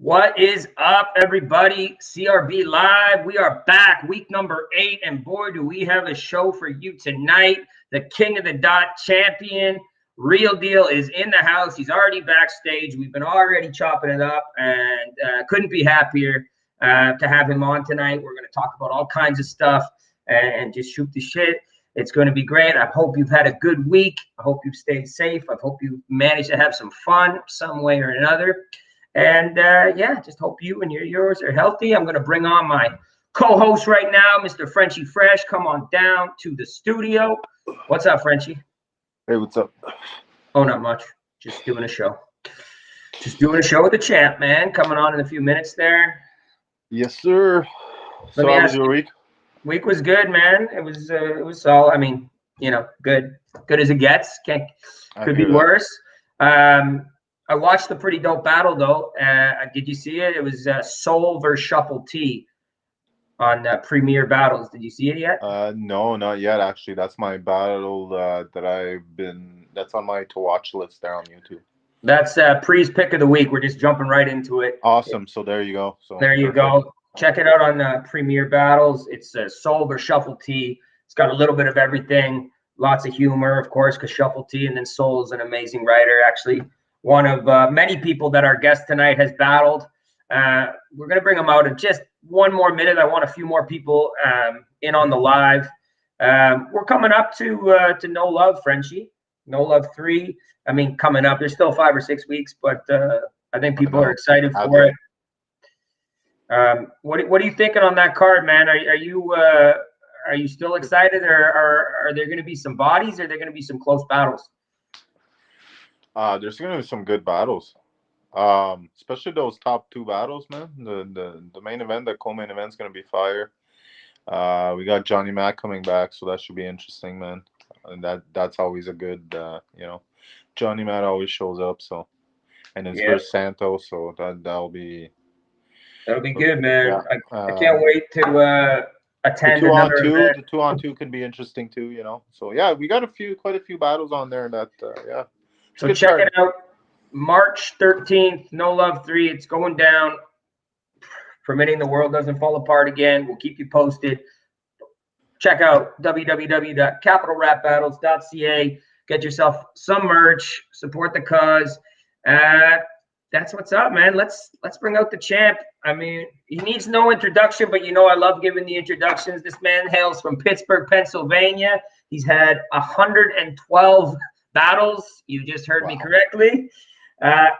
What is up, everybody? CRB Live. We are back, week number 8, and boy, do we have a show for you tonight. The King of the Dot Champion, Real Deal, is in the house. He's already backstage. We've been already chopping it up, and couldn't be happier to have him on tonight. We're going to talk about all kinds of stuff and just shoot the shit. It's going to be great. I hope you've had a good week. I hope you've stayed safe. I hope you managed to have some fun some way or another. And yeah, just hope you and yours are healthy. I'm going to bring on my co-host right now, Mr. Frenchie Fresh. Come on down to the studio. What's up, Frenchie? Hey, what's up? Oh, not much. Just doing a show. Just doing a show with the champ, man. Coming on in a few minutes there. Yes, sir. So how was your week? Week was good, man. It was solid. I mean, you know, good as it gets. Could be worse. I watched the pretty dope battle, though. Did you see it? It was Soul versus Shuffle T on Premier Battles. Did you see it yet? No, not yet, actually. That's my battle that's on my to-watch list there on YouTube. That's Pre's Pick of the Week. We're just jumping right into it. Awesome. So there you go. There you go. Check it out on Premier Battles. It's Soul versus Shuffle T. It's got a little bit of everything. Lots of humor, of course, because Shuffle T, and then Soul is an amazing writer, actually. One of many people that our guest tonight has battled. We're going to bring them out in just one more minute. I want a few more people in on the live. We're coming up to No Love, Frenchie. No Love 3. I mean, coming up. There's still 5 or 6 weeks, but I think people are excited for it. What are you thinking on that card, man? Are you still excited, or are there going to be some bodies, or are there going to be some close battles? There's going to be some good battles, especially those top 2 battles, man. The main event, the co-main event, is going to be fire. We got Johnny Mac coming back, so that should be interesting, man. And that's always a good, Johnny Mac always shows up, so, and it's versus Santos, so that'll be good, man. Yeah. I can't wait to attend another event. The 2-on-2 can be interesting too, you know. So yeah, we got quite a few battles on there that yeah. So check it out. March 13th, No Love 3. It's going down. Permitting the world doesn't fall apart again. We'll keep you posted. Check out www.capitalrapbattles.ca. Get yourself some merch. Support the cause. That's what's up, man. Let's bring out the champ. I mean, he needs no introduction, but you know I love giving the introductions. This man hails from Pittsburgh, Pennsylvania. He's had 112 battles. You just heard me correctly.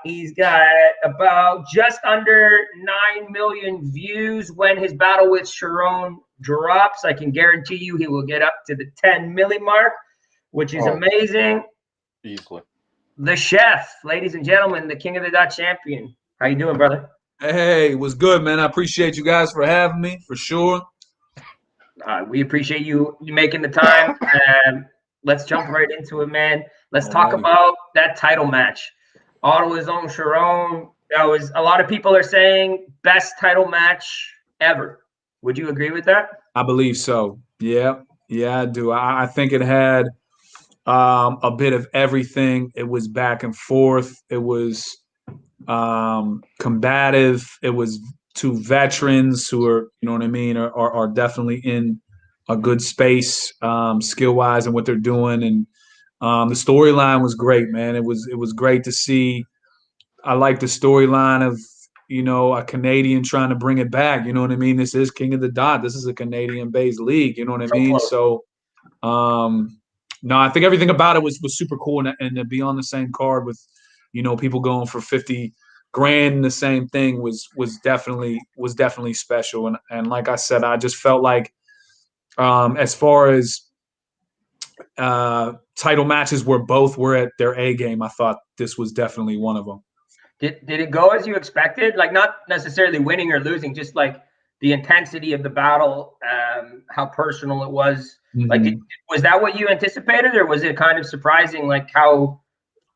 He's got about just under 9 million views when his battle with Sharon drops. I can guarantee you he will get up to the 10 million mark, which is amazing. Easily. The chef, ladies and gentlemen, the King of the Dot Champion. How you doing, brother? Hey, what's good, man? I appreciate you guys for having me, for sure. We appreciate you making the time. Let's jump right into it, man. Let's talk about that title match. Ottawa's own Sharon. A lot of people are saying best title match ever. Would you agree with that? I believe so. Yeah, I do. I think it had a bit of everything. It was back and forth. It was combative. It was 2 veterans who are, you know what I mean, are definitely in a good space skill-wise and what they're doing. And the storyline was great, man. It was great to see. I like the storyline of, you know, a Canadian trying to bring it back. You know what I mean? This is King of the Dot. This is a Canadian-based league. You know what I mean? So, no, I think everything about it was super cool, and to be on the same card with, you know, people going for 50 grand in the same thing was definitely special. And like I said, I just felt like as far as title matches where both were at their A game, I thought this was definitely one of them. Did it go as you expected? Like, not necessarily winning or losing, just like the intensity of the battle, how personal it was. Mm-hmm. Like, was that what you anticipated, or was it kind of surprising, like how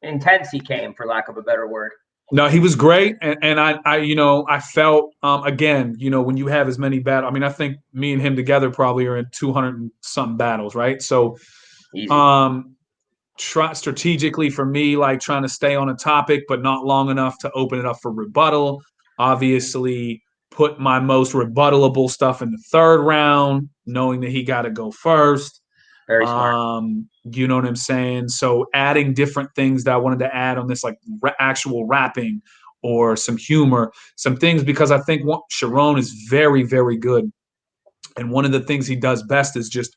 intense he came, for lack of a better word? No, he was great, and I you know, I felt again, you know, when you have as many battles. I mean, I think me and him together probably are in 200 and something battles, right? So, strategically for me, like trying to stay on a topic, but not long enough to open it up for rebuttal. obviously put my most rebuttable stuff in the third round, knowing that he got to go first. Very smart. You know what I'm saying? So adding different things that I wanted to add on this, like actual rapping or some humor, some things, because I think Sharon is very, very good. And one of the things he does best is just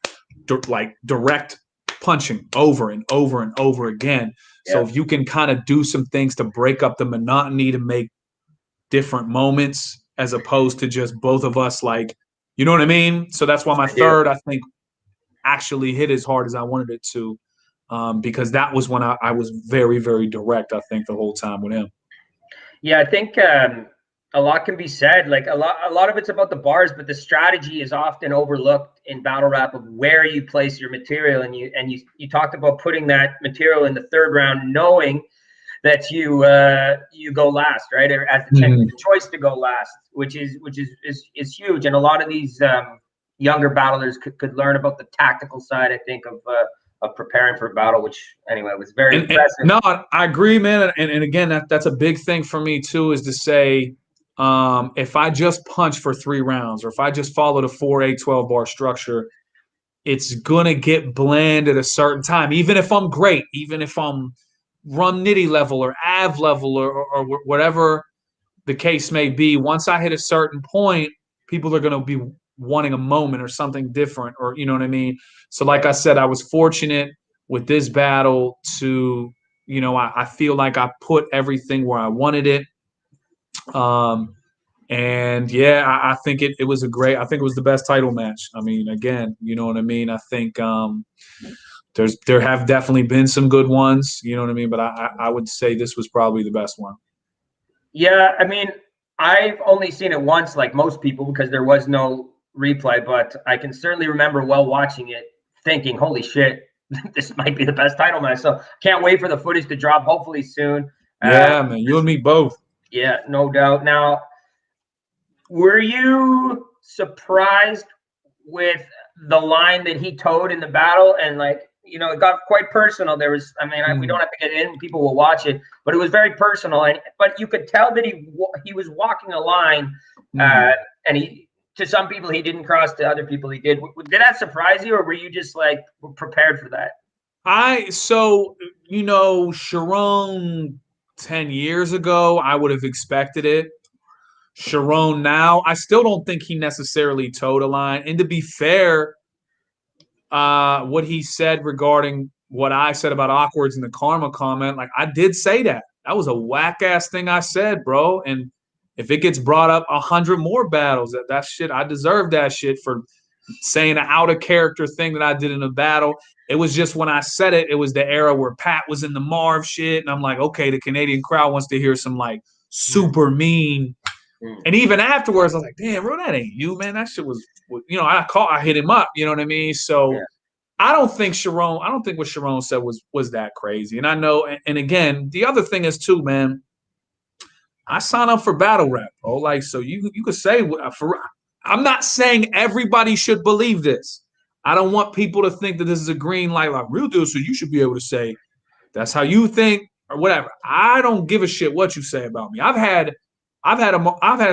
like direct punching over and over and over again. So if you can kind of do some things to break up the monotony, to make different moments, as opposed to just both of us, like, you know what I mean? So that's why my third, I think, actually hit as hard as I wanted it to, because that was when I was very, very direct, I think, the whole time with him. Yeah, I think a lot can be said. Like a lot of it's about the bars, but the strategy is often overlooked in battle rap of where you place your material. And you talked about putting that material in the third round, knowing that you go last, right? Or as the choice to go last, which is huge. And a lot of these younger battlers could learn about the tactical side, I think, of preparing for a battle, which anyway was very impressive. No, I agree, man. And again, that's a big thing for me too, is to say, if I just punch for 3 rounds, or if I just follow the 4-8 12-bar structure, it's gonna get bland at a certain time. Even if I'm great, even if I'm run nitty level or av level or whatever the case may be, once I hit a certain point, people are gonna be wanting a moment or something different, or you know what I mean? So like I said, I was fortunate with this battle to, you know, I feel like I put everything where I wanted it. And yeah, I think it was I think it was the best title match. I mean, again, you know what I mean? I think there have definitely been some good ones, you know what I mean? But I would say this was probably the best one. Yeah, I mean, I've only seen it once, like most people, because there was no replay, but I can certainly remember well watching it, thinking, holy shit, this might be the best title match. So can't wait for the footage to drop, hopefully soon. Yeah, man, you and me both. Yeah, no doubt. Now, were you surprised with the line that he towed in the battle? And like, you know, it got quite personal. There was, I mean, we don't have to get in, people will watch it, but it was very personal. And but you could tell that he was walking a line, and he, to some people he didn't cross, to other people he did. Did that surprise you, or were you just like prepared for that? So you know, Sharon 10 years ago, I would have expected it. Sharon now, I still don't think he necessarily towed a line. And to be fair, what he said regarding what I said about awkwards in the karma comment, like, I did say that. That was a whack ass thing I said, bro. And if it gets brought up 100 more battles, that shit, I deserve that shit for saying an out of character thing that I did in a battle. It was just when I said it, it was the era where Pat was in the Marv shit. And I'm like, okay, the Canadian crowd wants to hear some like super mean. And even afterwards, I was like, damn, bro, that ain't you, man. That shit was, you know, I hit him up, you know what I mean? So I don't think what Sharon said was that crazy. And I know, and again, the other thing is too, man, I signed up for battle rap, bro. Like, so you could say, I'm not saying everybody should believe this. I don't want people to think that this is a green light, like real deal. So you should be able to say that's how you think or whatever. I don't give a shit what you say about me. I've had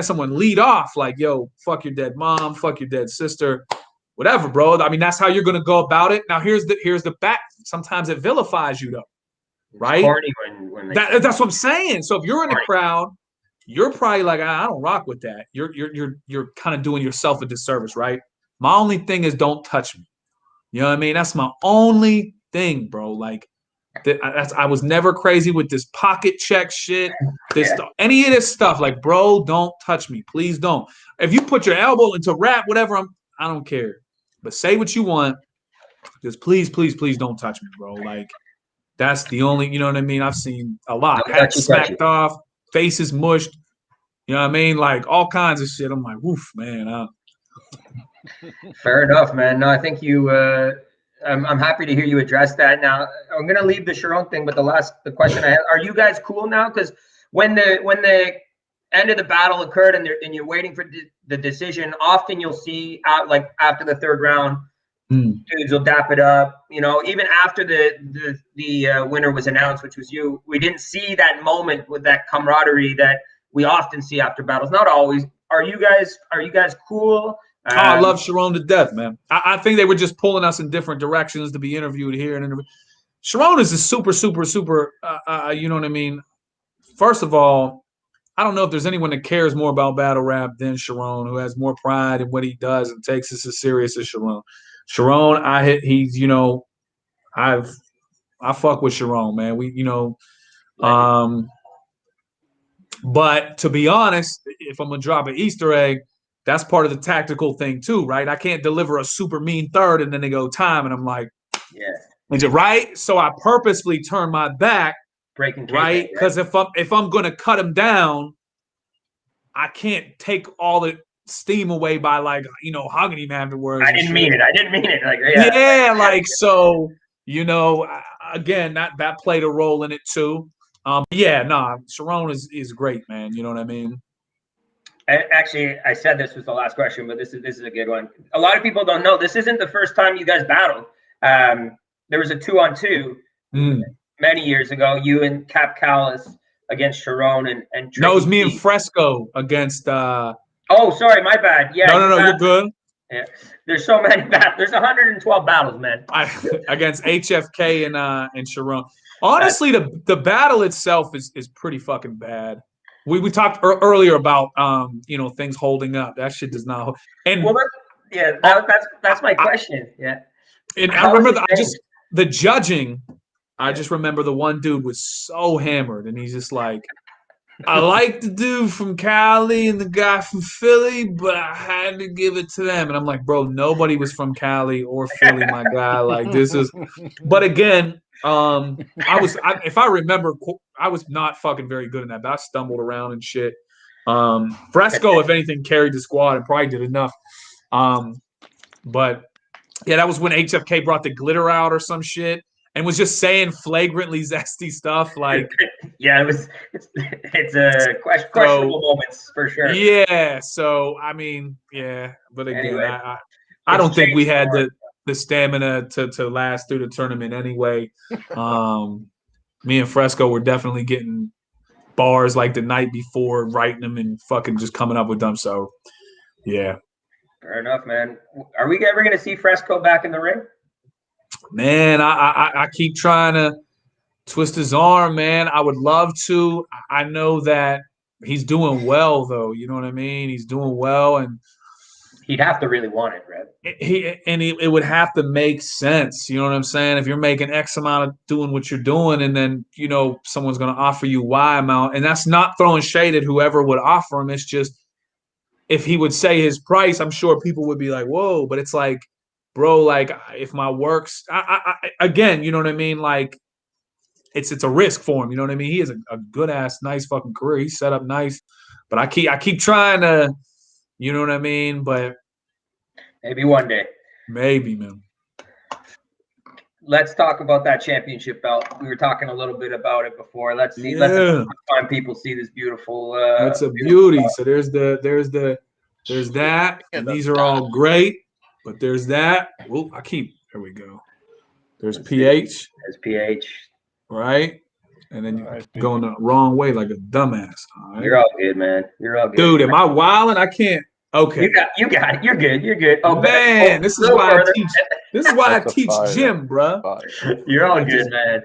someone lead off like, yo, fuck your dead mom, fuck your dead sister, whatever, bro. I mean, that's how you're gonna go about it. Now here's the fact. Sometimes it vilifies you though, right? It's corny when that's what I'm saying. So if you're in the crowd, you're probably like, I don't rock with that. You're kind of doing yourself a disservice, right? My only thing is don't touch me. You know what I mean? That's my only thing, bro. Like, I was never crazy with this pocket check shit, any of this stuff. Like, bro, don't touch me, please don't. If you put your elbow into rap, whatever, I don't care. But say what you want. Just please, please, please don't touch me, bro. Like, that's the only, you know what I mean? I've seen a lot. Hats smacked off, faces mushed. You know what I mean? Like all kinds of shit. I'm like, woof, man. Fair enough, man. No, I think you. I'm happy to hear you address that. Now, I'm gonna leave the Sharon thing, but the question I had: are you guys cool now? Because when the end of the battle occurred and you're waiting for the decision, often you'll see out like after the third round, dudes will dap it up. You know, even after the winner was announced, which was you, we didn't see that moment with that camaraderie that we often see after battles. Not always. Are you guys cool? I love Sharon to death, man. I think they were just pulling us in different directions to be interviewed here. And Sharon is a super, super, super, you know what I mean? First of all, I don't know if there's anyone that cares more about battle rap than Sharon, who has more pride in what he does and takes this as serious as Sharon. Sharon, he's, you know, I fuck with Sharon, man. We, you know, but to be honest, if I'm gonna drop an Easter egg, that's part of the tactical thing too, right? I can't deliver a super mean third and then they go time, and I'm like, yeah, right. So I purposefully turn my back, breaking right? Because if I'm gonna cut him down, I can't take all the steam away by like, you know, hugging him afterwards. I didn't mean it. Like, like, so, you know, again, that played a role in it too. Sharon is great, man. You know what I mean? Actually, I said this was the last question, but this is a good one. A lot of people don't know this isn't the first time you guys battled. There was a 2-on-2 many years ago. You and Cap Callis against Sharon and no, it was me and Fresco against. Oh, sorry, my bad. Yeah, no, you're good. Yeah, there's so many battles. There's 112 battles, man. Against HFK and Sharon. Honestly, the battle itself is pretty fucking bad. We talked earlier about you know, things holding up. That shit does not hold. And that's my question. And I remember the judging. I just remember the one dude was so hammered, and he's just like, I like the dude from Cali and the guy from Philly, but I had to give it to them. And I'm like, bro, nobody was from Cali or Philly, my guy. Like, this is. But again, if I remember, I was not fucking very good in that, but I stumbled around and shit. Fresco, if anything, carried the squad and probably did enough. But yeah, that was when HFK brought the glitter out or some shit and was just saying flagrantly zesty stuff. Like, yeah, it's a questionable moments for sure. Yeah. So I mean, yeah, but again, anyway, I don't think we had the stamina to last through the tournament anyway. Me and Fresco were definitely getting bars like the night before, writing them and fucking just coming up with them. So yeah. Fair enough, man. Are we ever going to see Fresco back in the ring? Man, I keep trying to twist his arm, man. I would love to. I know that he's doing well, though. You know what I mean? He's doing well, and he'd have to really want it, Red. It would have to make sense. You know what I'm saying? If you're making X amount of doing what you're doing, and then, you know, someone's going to offer you Y amount, and that's not throwing shade at whoever would offer him. It's just, if he would say his price, I'm sure people would be like, whoa. But it's like, bro, like, if my work's again, you know what I mean? Like, it's a risk for him. You know what I mean? He has a good ass, nice fucking career. He's set up nice, but I keep trying to, you know what I mean? But maybe one day. Maybe, man. Let's talk about that championship belt. We were talking a little bit about it before. Let's see. Yeah. Let's find people see this beautiful. It's a beauty. So there's that, and these are all great. But there's that. Well, there we go. There's PH. There's PH. Right? And then you're going the wrong way like a dumbass. All right? You're all good, man. You're all good. Dude, am I wilding? I can't. Okay. You got it. You're good. You're good. Oh, man. This is why I teach. This is why I teach gym, bro. You're all good, man.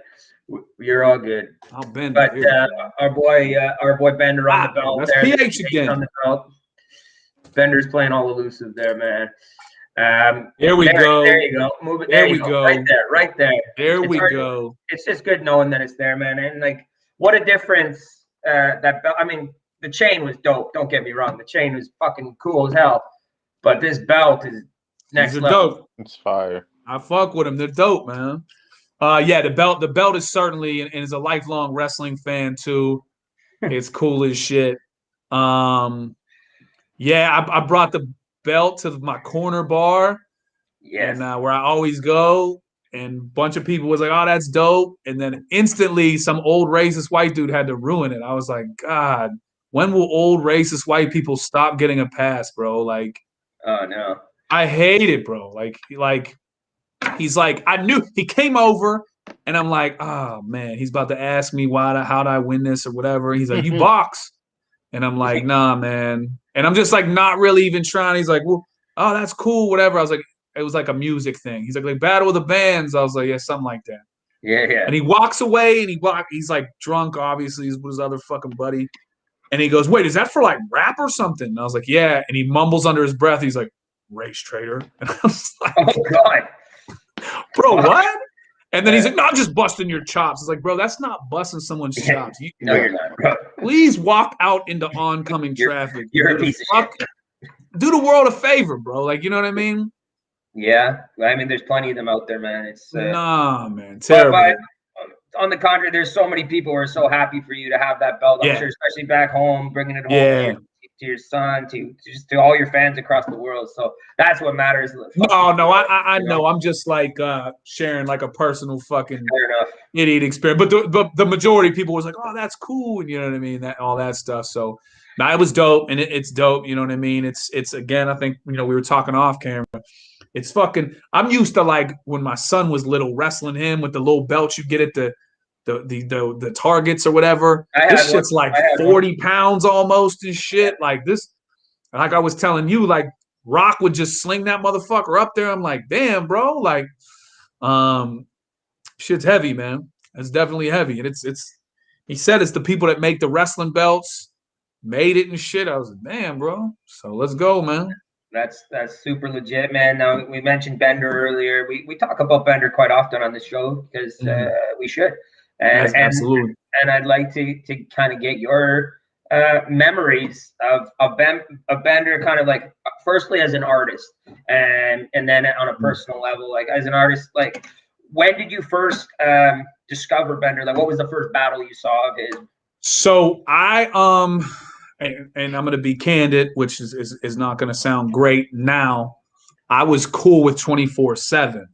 You're all good. I'll bend. But our boy Bender on the belt. That's there. PH again. On the belt. Bender's playing all elusive there, man. There we go. There you go. Move it. There we go. Right there. There we go. It's just good knowing that it's there, man. And like, what a difference that belt. I mean, the chain was dope. Don't get me wrong. The chain was fucking cool as hell. But this belt is next level. Dope. It's fire. I fuck with them. They're dope, man. Yeah, the belt is certainly, and is a lifelong wrestling fan too. It's cool as shit. Yeah, I brought the belt to my corner bar. Yes. And where I always go. And a bunch of people was like, oh, that's dope. And then instantly some old racist white dude had to ruin it. I was like, God, when will old racist white people stop getting a pass, bro? Like, oh no. I hate it, bro. Like he's like, I knew he came over and I'm like, oh man, he's about to ask me how do I win this or whatever. He's like, you box. And I'm like, nah, man. And I'm just like not really even trying. He's like, well, oh, that's cool, whatever. I was like, it was like a music thing. He's like Battle of the Bands. I was like, yeah, something like that. Yeah, yeah. And he walks away and he's like drunk, obviously, he's with his other fucking buddy. And he goes, wait, is that for like rap or something? And I was like, yeah. And he mumbles under his breath. He's like, race trader. And I was like, oh, God. Bro, what? And then he's like, no, I'm just busting your chops. It's like, bro, that's not busting someone's chops. No, you're not, bro. Please walk out into oncoming traffic. You're a piece of shit. Do the world a favor, bro. Like, you know what I mean? Yeah. I mean, there's plenty of them out there, man. It's nah, man. Terrible. But on the contrary, there's so many people who are so happy for you to have that belt. I'm sure, especially back home, bringing it home to your son, to all your fans across the world. So that's what matters. No, I know. I'm just like sharing like a personal fucking idiot experience. But the majority of people was like, oh, that's cool, and you know what I mean, that all that stuff. So it was dope, and it's dope. You know what I mean? It's again, I think we were talking off camera. It's fucking. I'm used to like when my son was little, wrestling him with the little belts you get at the Targets or whatever. This shit's like 40 pounds almost and shit. Like this, like I was telling you, like Rock would just sling that motherfucker up there. I'm like, damn, bro. Like, shit's heavy, man. It's definitely heavy. And it's he said it's the people that make the wrestling belts made it and shit. I was like, damn, bro. So let's go, man. That's super legit, man. Now we mentioned Bender earlier. We talk about Bender quite often on the show because we should. And absolutely. And I'd like to kind of get your memories of Bender, kind of like firstly as an artist, and then on a personal level, like as an artist, like when did you first discover Bender? Like what was the first battle you saw of his? So I and I'm going to be candid, which is not going to sound great now. I was cool with 24/7.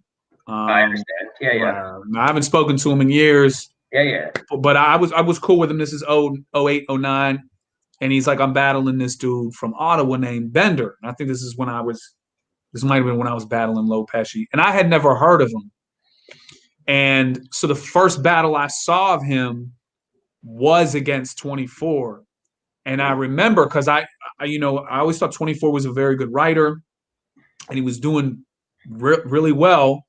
I understand. Yeah. I haven't spoken to him in years. Yeah. But I was cool with him. This is 08, 09. And he's like, I'm battling this dude from Ottawa named Bender. And I think this might have been when I was battling Lopeshi. And I had never heard of him. And so the first battle I saw of him was against 24. And I remember because I always thought 24 was a very good writer, and he was doing really well.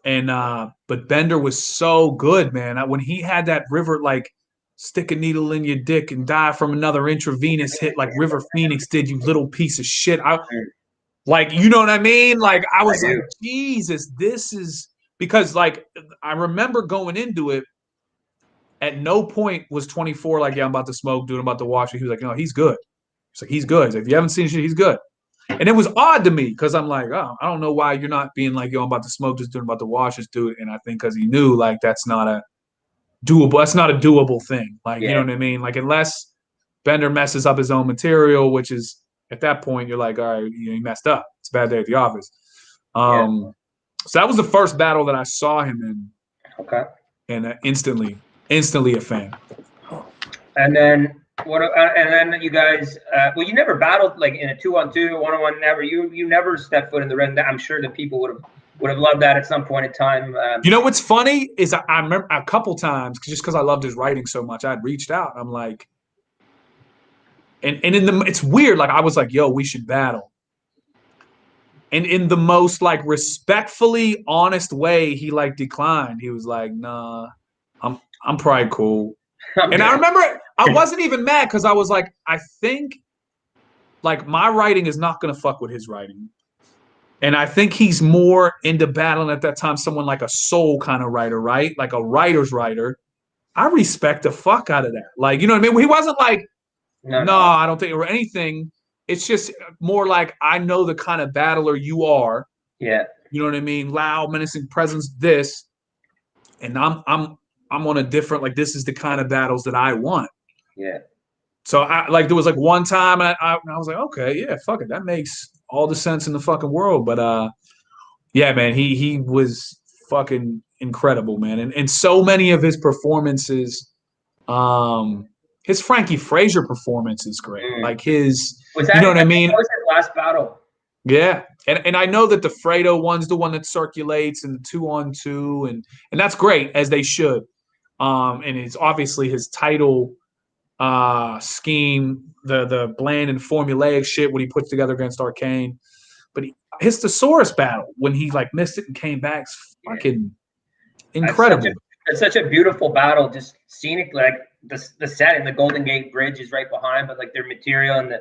And but Bender was so good, man. When he had that River, like stick a needle in your dick and die from another intravenous hit, like River Phoenix did, you little piece of shit. Like, you know what I mean? Like I was like, Jesus, this is because like I remember going into it. At no point was 24 like, yeah, I'm about to smoke, dude, I'm about to watch it. He was like, no, he's good. He's like, he's good. He's like, if you haven't seen shit, he's good. And it was odd to me because I'm like, oh, I don't know why you're not being like, yo, I'm about to smoke this dude, I'm about to watch this dude. And I think because he knew like that's not a doable thing. Like, you know what I mean? Like unless Bender messes up his own material, which is at that point you're like, all right, he messed up. It's a bad day at the office. So that was the first battle that I saw him in. Okay. And instantly a fan. And then you guys, well, you never battled like in a 2-on-2, 1-on-1, never. You never stepped foot in the ring. I'm sure that people would have loved that at some point in time. You know what's funny is I remember a couple times just because I loved his writing so much, I'd reached out. I'm like, and it's weird. Like I was like, yo, we should battle. And in the most like respectfully honest way, he like declined. He was like, nah. I'm probably cool. Okay. And I remember I wasn't even mad because I was like, I think like my writing is not going to fuck with his writing. And I think he's more into battling at that time, someone like a soul kind of writer, right? Like a writer's writer. I respect the fuck out of that. Like, you know what I mean? He wasn't like, no, I don't think, or anything. It's just more like, I know the kind of battler you are. Yeah. You know what I mean? Loud, menacing presence, this. And I'm on a different, like, this is the kind of battles that I want. Yeah. So there was like one time I was like, okay, yeah, fuck it. That makes all the sense in the fucking world. But yeah, man, he was fucking incredible, man. And so many of his performances, his Frankie Frazier performance is great. Like his, you know what I mean? That was his last battle. Yeah. And I know that the Fredo one's the one that circulates and the 2-on-2 and that's great, as they should. And it's obviously his title scheme, the bland and formulaic shit what he puts together against Arcane. But his Thesaurus battle, when he like missed it and came back, is fucking incredible. It's such a beautiful battle, just scenic, like the set and the Golden Gate Bridge is right behind, but like their material and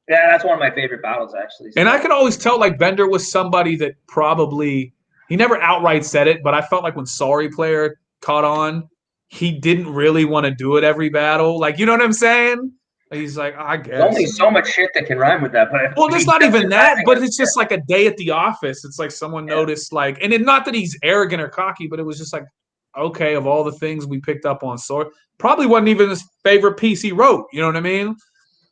that's one of my favorite battles actually. So. And I could always tell like Bender was somebody that probably he never outright said it, but I felt like when Sorry Player caught on, he didn't really want to do it every battle. Like, you know what I'm saying? He's like, I guess. There's only so much shit that can rhyme with that. But well, there's not even that, but it's just like a day at the office. It's like someone noticed, like, and not that he's arrogant or cocky, but it was just like, okay, of all the things we picked up on Sorry, probably wasn't even his favorite piece he wrote. You know what I mean?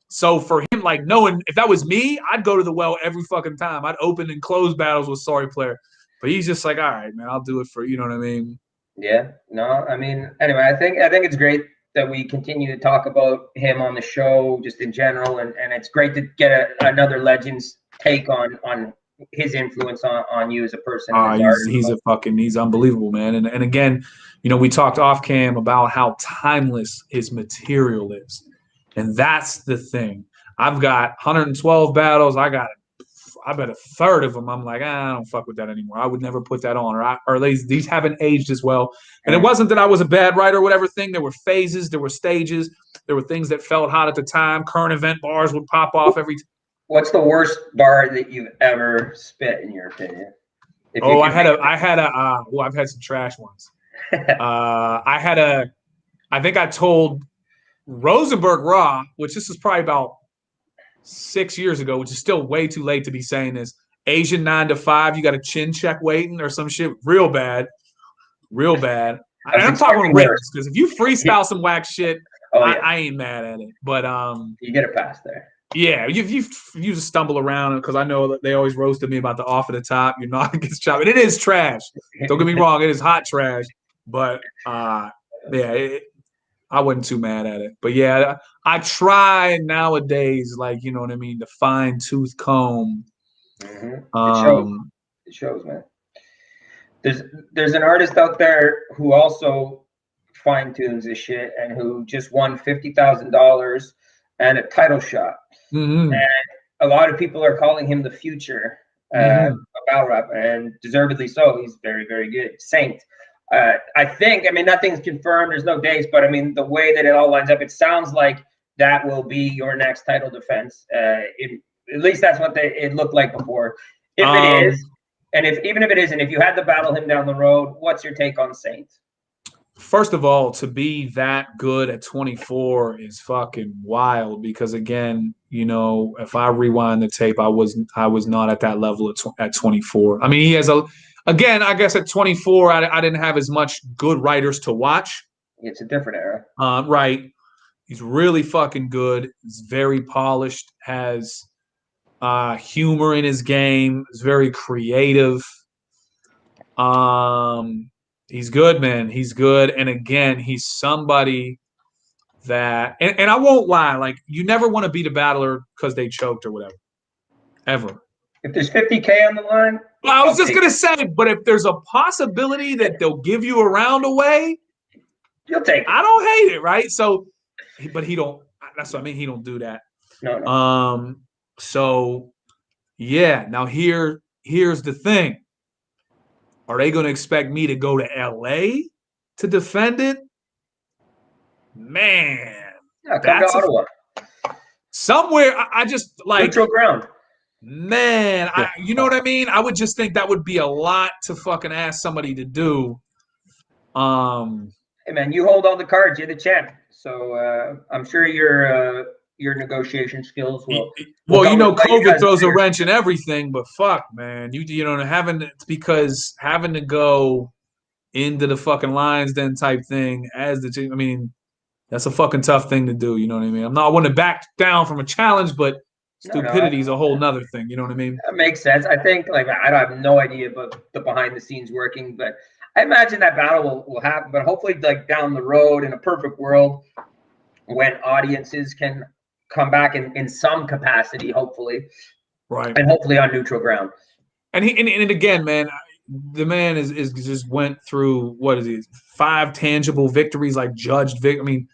So for him, like, knowing if that was me, I'd go to the well every fucking time. I'd open and close battles with Sorry Player. But he's just like, all right, man, I'll do it for you know what I mean? Yeah. No, I mean, anyway, I think it's great that we continue to talk about him on the show just in general, and it's great to get another legend's take on his influence on you as a person. He's unbelievable, man. And again, you know, we talked off cam about how timeless his material is. And that's the thing. I've got 112 battles. I bet a third of them I'm like, I don't fuck with that anymore. I would never put that on, or at least these haven't aged as well. And it wasn't that I was a bad writer or whatever thing. There were phases, there were stages, there were things that felt hot at the time. Current event bars would pop off every time. What's the worst bar that you've ever spit, in your opinion? I've had some trash ones. I think I told Rosenberg Raw, which this is probably about 6 years ago, which is still way too late to be saying this. Asian 9 to 5, you got a chin check waiting or some shit, real bad. I'm talking rips because if you freestyle some whack shit, I ain't mad at it. But you get a pass there. Yeah, you just stumble around because I know that they always roasted me about the off of the top. You're not against chop, and it is trash. Don't get me wrong, it is hot trash. But I wasn't too mad at it. But yeah, I try nowadays, like, you know what I mean, to fine tooth comb. Mm-hmm. It shows, man. There's an artist out there who also fine tunes this shit and who just won $50,000 and a title shot. Mm-hmm. And a lot of people are calling him the future of battle rap, and deservedly so. He's very, very good. Saint. I think, I mean, nothing's confirmed. There's no dates, but I mean, the way that it all lines up, it sounds like that will be your next title defense. At least that's what it looked like before. If it is, and even if it isn't, if you had to battle him down the road, what's your take on Saint? First of all, to be that good at 24 is fucking wild because, again, you know, if I rewind the tape, I was not at that level at 24. I mean, he has again, I guess at 24, I didn't have as much good writers to watch. It's a different era. Right. He's really fucking good. He's very polished, has humor in his game, is very creative. He's good, man. He's good. And again, he's somebody that, and I won't lie, like, you never want to beat a battler because they choked or whatever. Ever. If there's $50K on the line. Well, I was just going to say, but if there's a possibility that they'll give you a round away, you'll take it. I don't hate it, right? So, but he don't, that's what I mean. He don't do that. No. So, yeah. Now here's the thing. Are they going to expect me to go to LA to defend it? Man. Yeah, come to Ottawa. Somewhere, I just like. Neutral ground. Man, you know what I mean? I would just think that would be a lot to fucking ask somebody to do. Hey, man, you hold all the cards. You're the champ. So I'm sure your negotiation skills will. Well, you know, COVID throws a wrench in everything, but fuck, man, you know, having to go into the fucking lines then type thing as the, I mean, that's a fucking tough thing to do. You know what I mean? I want to back down from a challenge, but stupidity is a whole nother thing. You know what I mean? That makes sense. I think, like, I have no idea about the behind the scenes working, but I imagine that battle will happen. But hopefully, like, down the road, in a perfect world, when audiences can come back in some capacity, hopefully, right, and hopefully on neutral ground. And again, man, the man is just went through, what is he, 5 tangible victories, like judged I mean,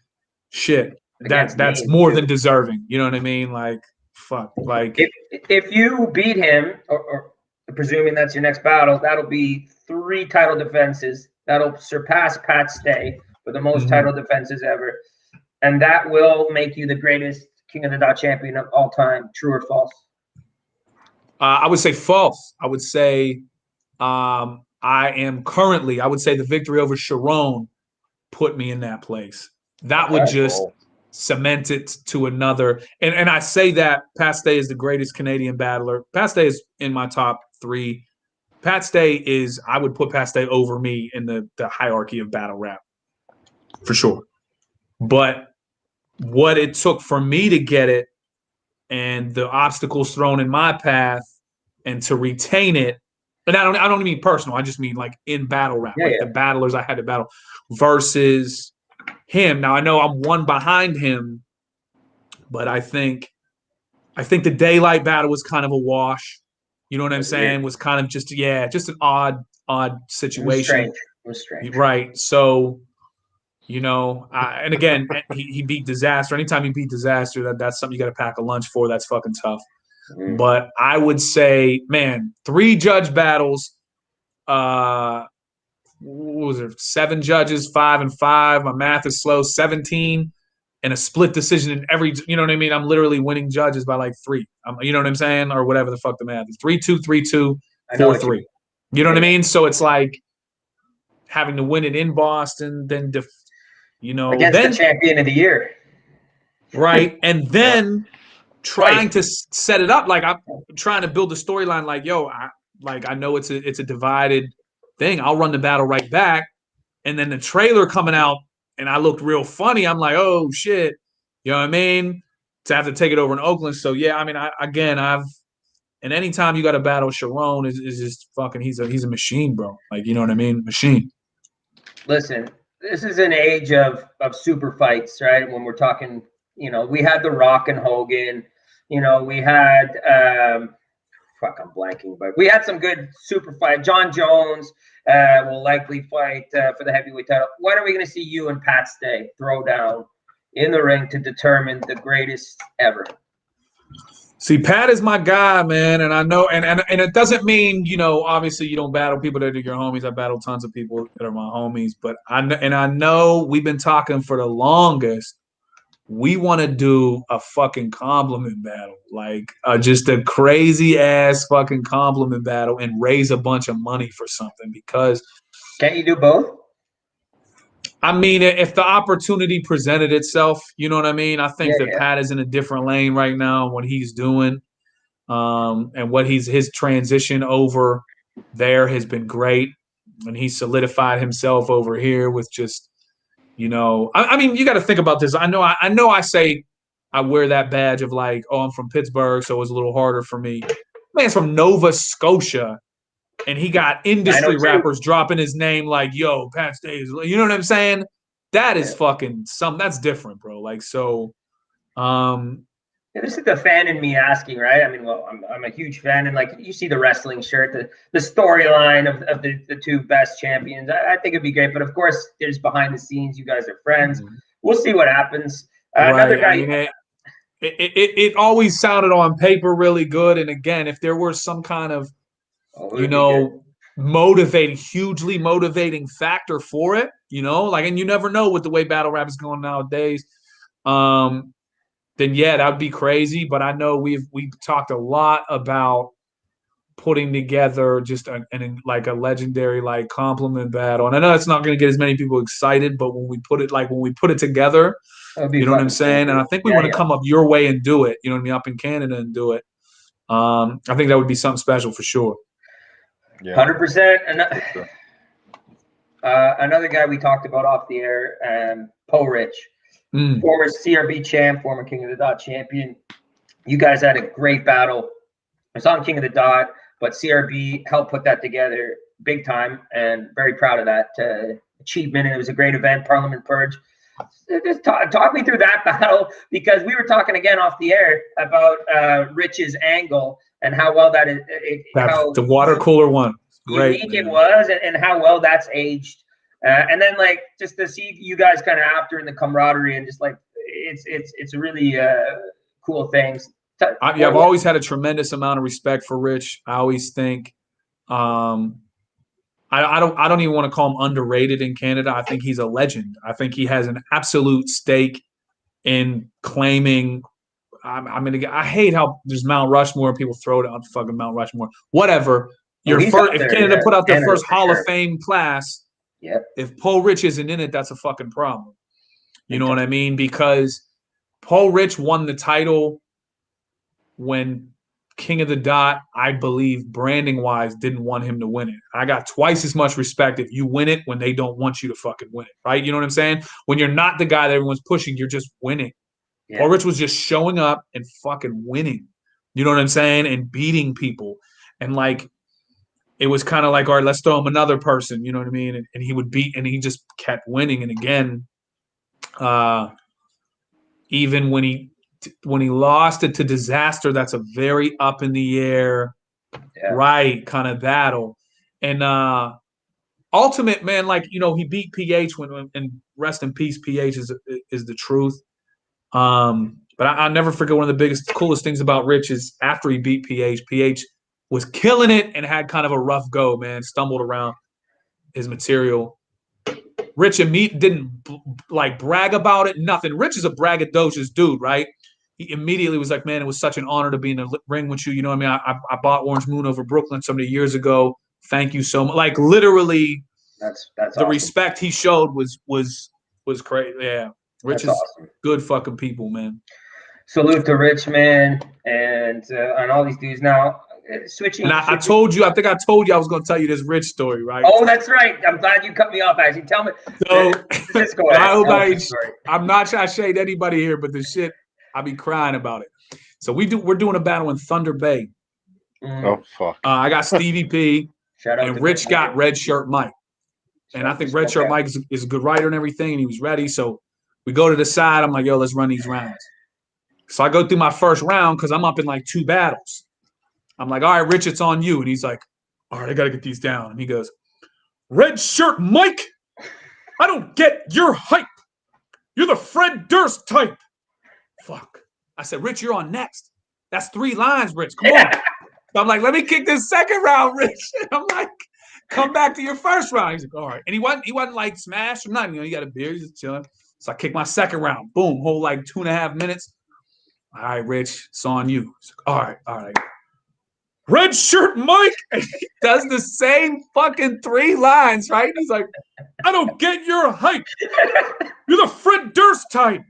shit, Against that's me, more too. than deserving. You know what I mean? Like, fuck. Like, if you beat him, or presuming that's your next battle, that'll be 3 title defenses. That'll surpass Pat Stay for the most title defenses ever. And that will make you the greatest King of the Dot champion of all time. True or false? I would say false. I would say I would say the victory over Sharon put me in that place. That would just cement it to another. And I say that Pat Stay is the greatest Canadian battler. Pat Stay is in my top 3. Pat Stay is, I would put Pat Stay over me in the hierarchy of battle rap, for sure. But what it took for me to get it and the obstacles thrown in my path and to retain it, and I don't mean personal, I just mean like in battle rap, the battlers I had to battle versus him. Now I know I'm one behind him, but I think the daylight battle was kind of a wash. You know what I'm saying? Was kind of just an odd situation. It was strange. Right. So, you know, and again, he beat Disaster. Anytime you beat Disaster, that's something you got to pack a lunch for. That's fucking tough. But I would say, man, 3 judge battles. What was there? 7 judges, 5 and 5. My math is slow. 17. And a split decision in every, you know what I mean? I'm literally winning judges by like 3. You know what I'm saying? Or whatever the fuck the math is. 3-2, 3-2, 4-3. You know what I mean? So it's like having to win it in Boston, then, against the champion of the year. Right. And then trying to set it up. Like, I'm trying to build a storyline like, yo, I know it's a divided thing. I'll run the battle right back. And then the trailer coming out, and I looked real funny. I'm like, oh shit, you know what I mean? To have to take it over in Oakland. So yeah, I mean, and anytime you got to battle Sharon is just fucking. He's a machine, bro. Like, you know what I mean? Machine. Listen, this is an age of super fights, right? When we're talking, you know, we had The Rock and Hogan. You know, we had I'm blanking, but we had some good super fight. John Jones will likely fight for the heavyweight title. When are we going to see you and Pat Stay throw down in the ring to determine the greatest ever? See, Pat is my guy, man, and I know, and it doesn't mean, you know, obviously you don't battle people that are your homies. I battle tons of people that are my homies, but I know we've been talking for the longest. We want to do a fucking compliment battle, like just a crazy ass fucking compliment battle, and raise a bunch of money for something. Because can't you do both? I mean, if the opportunity presented itself, you know what I mean? I think that Pat is in a different lane right now, what he's doing, and what his transition over there has been great. And he solidified himself over here with just, you know, I mean, you got to think about this. I know I say I wear that badge of like, oh, I'm from Pittsburgh, so it was a little harder for me. Man's from Nova Scotia. And he got industry rappers dropping his name like, yo, Pat Stay is, you know what I'm saying? That is fucking that's different, bro. Like, so. This is the fan in me asking, right? I mean, well, I'm a huge fan, and like you see the wrestling shirt, the storyline of the 2 best champions. I think it'd be great, but of course, there's behind the scenes. You guys are friends. We'll see what happens. Another guy. I mean, it always sounded on paper really good, and again, if there were some kind of you know, hugely motivating factor for it, you know, like, and you never know with the way battle rap is going nowadays. Then yeah, that would be crazy. But I know we've talked a lot about putting together just like a legendary like compliment battle. And I know it's not going to get as many people excited, but when we put it together, you know what I'm saying? And I think we want to come up your way and do it, you know what I mean, up in Canada and do it. I think that would be something special for sure. 100%. Another guy we talked about off the air, Poe Rich, former CRB champ, former King of the Dot champion. You guys had a great battle. It's on King of the Dot, but CRB helped put that together big time, and very proud of that achievement. And it was a great event, Parliament Purge. Just talk me through that battle, because we were talking again off the air about Rich's angle and how well that is. How the water cooler one. Great, unique it was, and how well that's aged. And then like just to see you guys kind of after in the camaraderie and just like it's really cool things. I've always had a tremendous amount of respect for Rich. I always think, I don't even want to call him underrated in Canada. I think he's a legend. I think he has an absolute stake in claiming. I hate how there's Mount Rushmore and people throw it on fucking Mount Rushmore. Whatever. If Canada put out their first Hall of Fame class, if Paul Rich isn't in it, that's a fucking problem. You know what I mean? Because Paul Rich won the title when King of the Dot, I believe, branding-wise, didn't want him to win it. I got twice as much respect if you win it when they don't want you to fucking win it, right? You know what I'm saying? When you're not the guy that everyone's pushing, you're just winning. Yeah. Paul Rich was just showing up and fucking winning. You know what I'm saying? And beating people. And, like, it was kind of like, all right, let's throw him another person. You know what I mean? And he would beat, and he just kept winning. And again, even when he lost it to Disaster, that's a very up in the air, right, kind of battle. And Ultimate, man, like, you know, he beat PH and rest in peace, PH is the truth. But I'll never forget one of the coolest things about Rich is after he beat PH was killing it and had kind of a rough go, man, stumbled around his material. Rich didn't like brag about it, nothing. Rich is a braggadocious dude, right? He immediately was like, man, it was such an honor to be in the ring with you. You know what I mean? I bought Orange Moon over Brooklyn so many years ago. Thank you so much. Like, literally, that's the awesome. Respect he showed was crazy. Yeah. Rich is awesome. Good fucking people, man. Salute to Rich, man, and all these dudes now. Switching. And I told you, I think I told you I was going to tell you this Rich story, right? Oh, that's right. I'm glad you cut me off, actually. Tell me. So, I'm not trying to shade anybody here, but the shit, I'll be crying about it. So we're doing a battle in Thunder Bay. Oh, fuck. I got Stevie P, and Rich got Red Shirt Mike. And I think Red Shirt Mike is a good writer and everything, and he was ready. So we go to the side. I'm like, yo, let's run these rounds. So I go through my first round because I'm up in like 2 battles. I'm like, all right, Rich, it's on you. And he's like, all right, I got to get these down. And he goes, Red Shirt Mike, I don't get your hype. You're the Fred Durst type. Fuck. I said, Rich, you're on next. That's 3 lines, Rich. Come on. So I'm like, let me kick this second round, Rich. And I'm like, come back to your first round. He's like, all right. And he wasn't like smashed or nothing. You know, he got a beer. He's just chilling. So I kick my second round. Boom. Whole like 2.5 minutes. All right, Rich, it's on you. Like, all right. Red Shirt Mike, and he does the same fucking 3 lines, right? He's like, I don't get your hype. You're the Fred Durst type.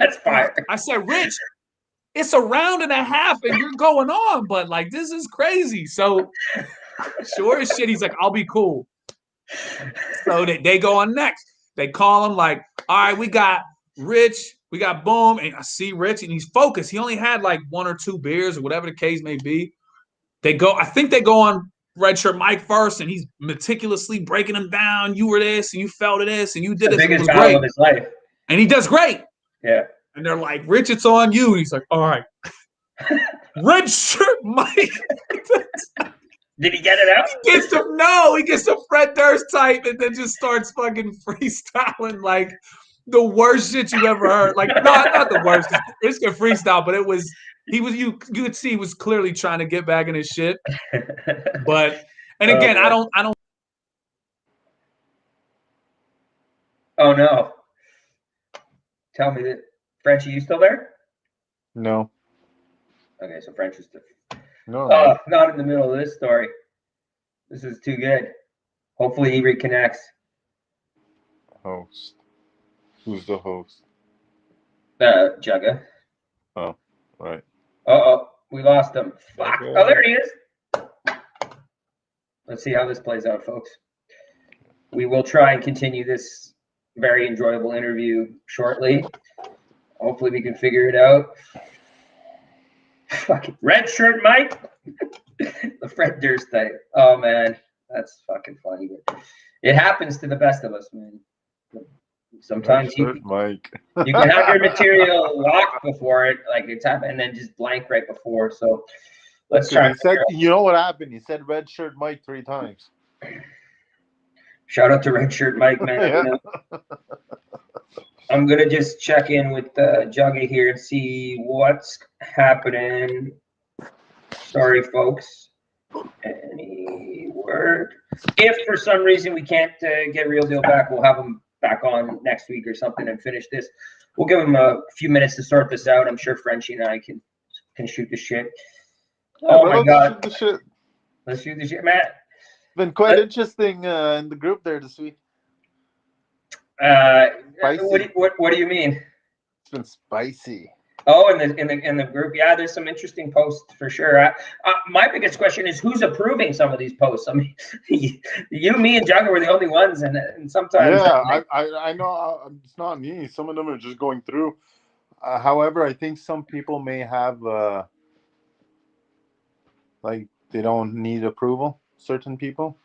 That's fire. I said, Rich, it's a round and a half and you're going on, but like, this is crazy. So sure as shit, he's like, I'll be cool. So they go on next. They call him like, all right, we got Rich, we got Boom, and I see Rich, and he's focused. He only had like 1 or 2 beers or whatever the case may be. I think they go on Red Shirt Mike first, and he's meticulously breaking them down. You were this, and you fell to this, and you did this. The biggest battle of his life. And he does great. Yeah. And they're like, Rich, it's on you. And he's like, all right. Red Shirt Mike. Did he get it out? He gets the Fred Durst type and then just starts fucking freestyling like the worst shit you ever heard. Like, not the worst. Rich can freestyle, but you could see he was clearly trying to get back in his shit. But, and again, I don't. Oh no. Tell me that, Frenchie, you still there? No. Okay, so French is no. Not in the middle of this story. This is too good. Hopefully he reconnects. Host. Who's the host? Jugga. Oh, right. We lost him. Fuck. Oh, there he is. Let's see how this plays out, folks. We will try and continue this very enjoyable interview shortly. Hopefully we can figure it out. Fucking Red Shirt Mike. The Fred Durst type. Oh, man. That's fucking funny. But it happens to the best of us, man. Sometimes you can have your material locked before it, like it's happened, and then just blank right before. So let's try. You know what happened? He said Red Shirt Mike 3 times. Shout out to Red Shirt Mike, man. Yeah. I'm gonna just check in with Juggy here and see what's happening. Sorry, folks. Any word? If for some reason we can't get Real Deal back, we'll have him back on next week or something and finish this. We'll give him a few minutes to sort this out. I'm sure Frenchie and I can shoot the shit. Yeah, Oh my God! Shoot the shit. Let's shoot the shit, Matt. Been quite interesting in the group there this week. What do you mean? It's been spicy. Oh, in the group, yeah. There's some interesting posts for sure. My biggest question is who's approving some of these posts. I mean, you, me, and Jugger were the only ones, and sometimes. Yeah, I know it's not me. Some of them are just going through. However, I think some people may have like they don't need approval. Certain people.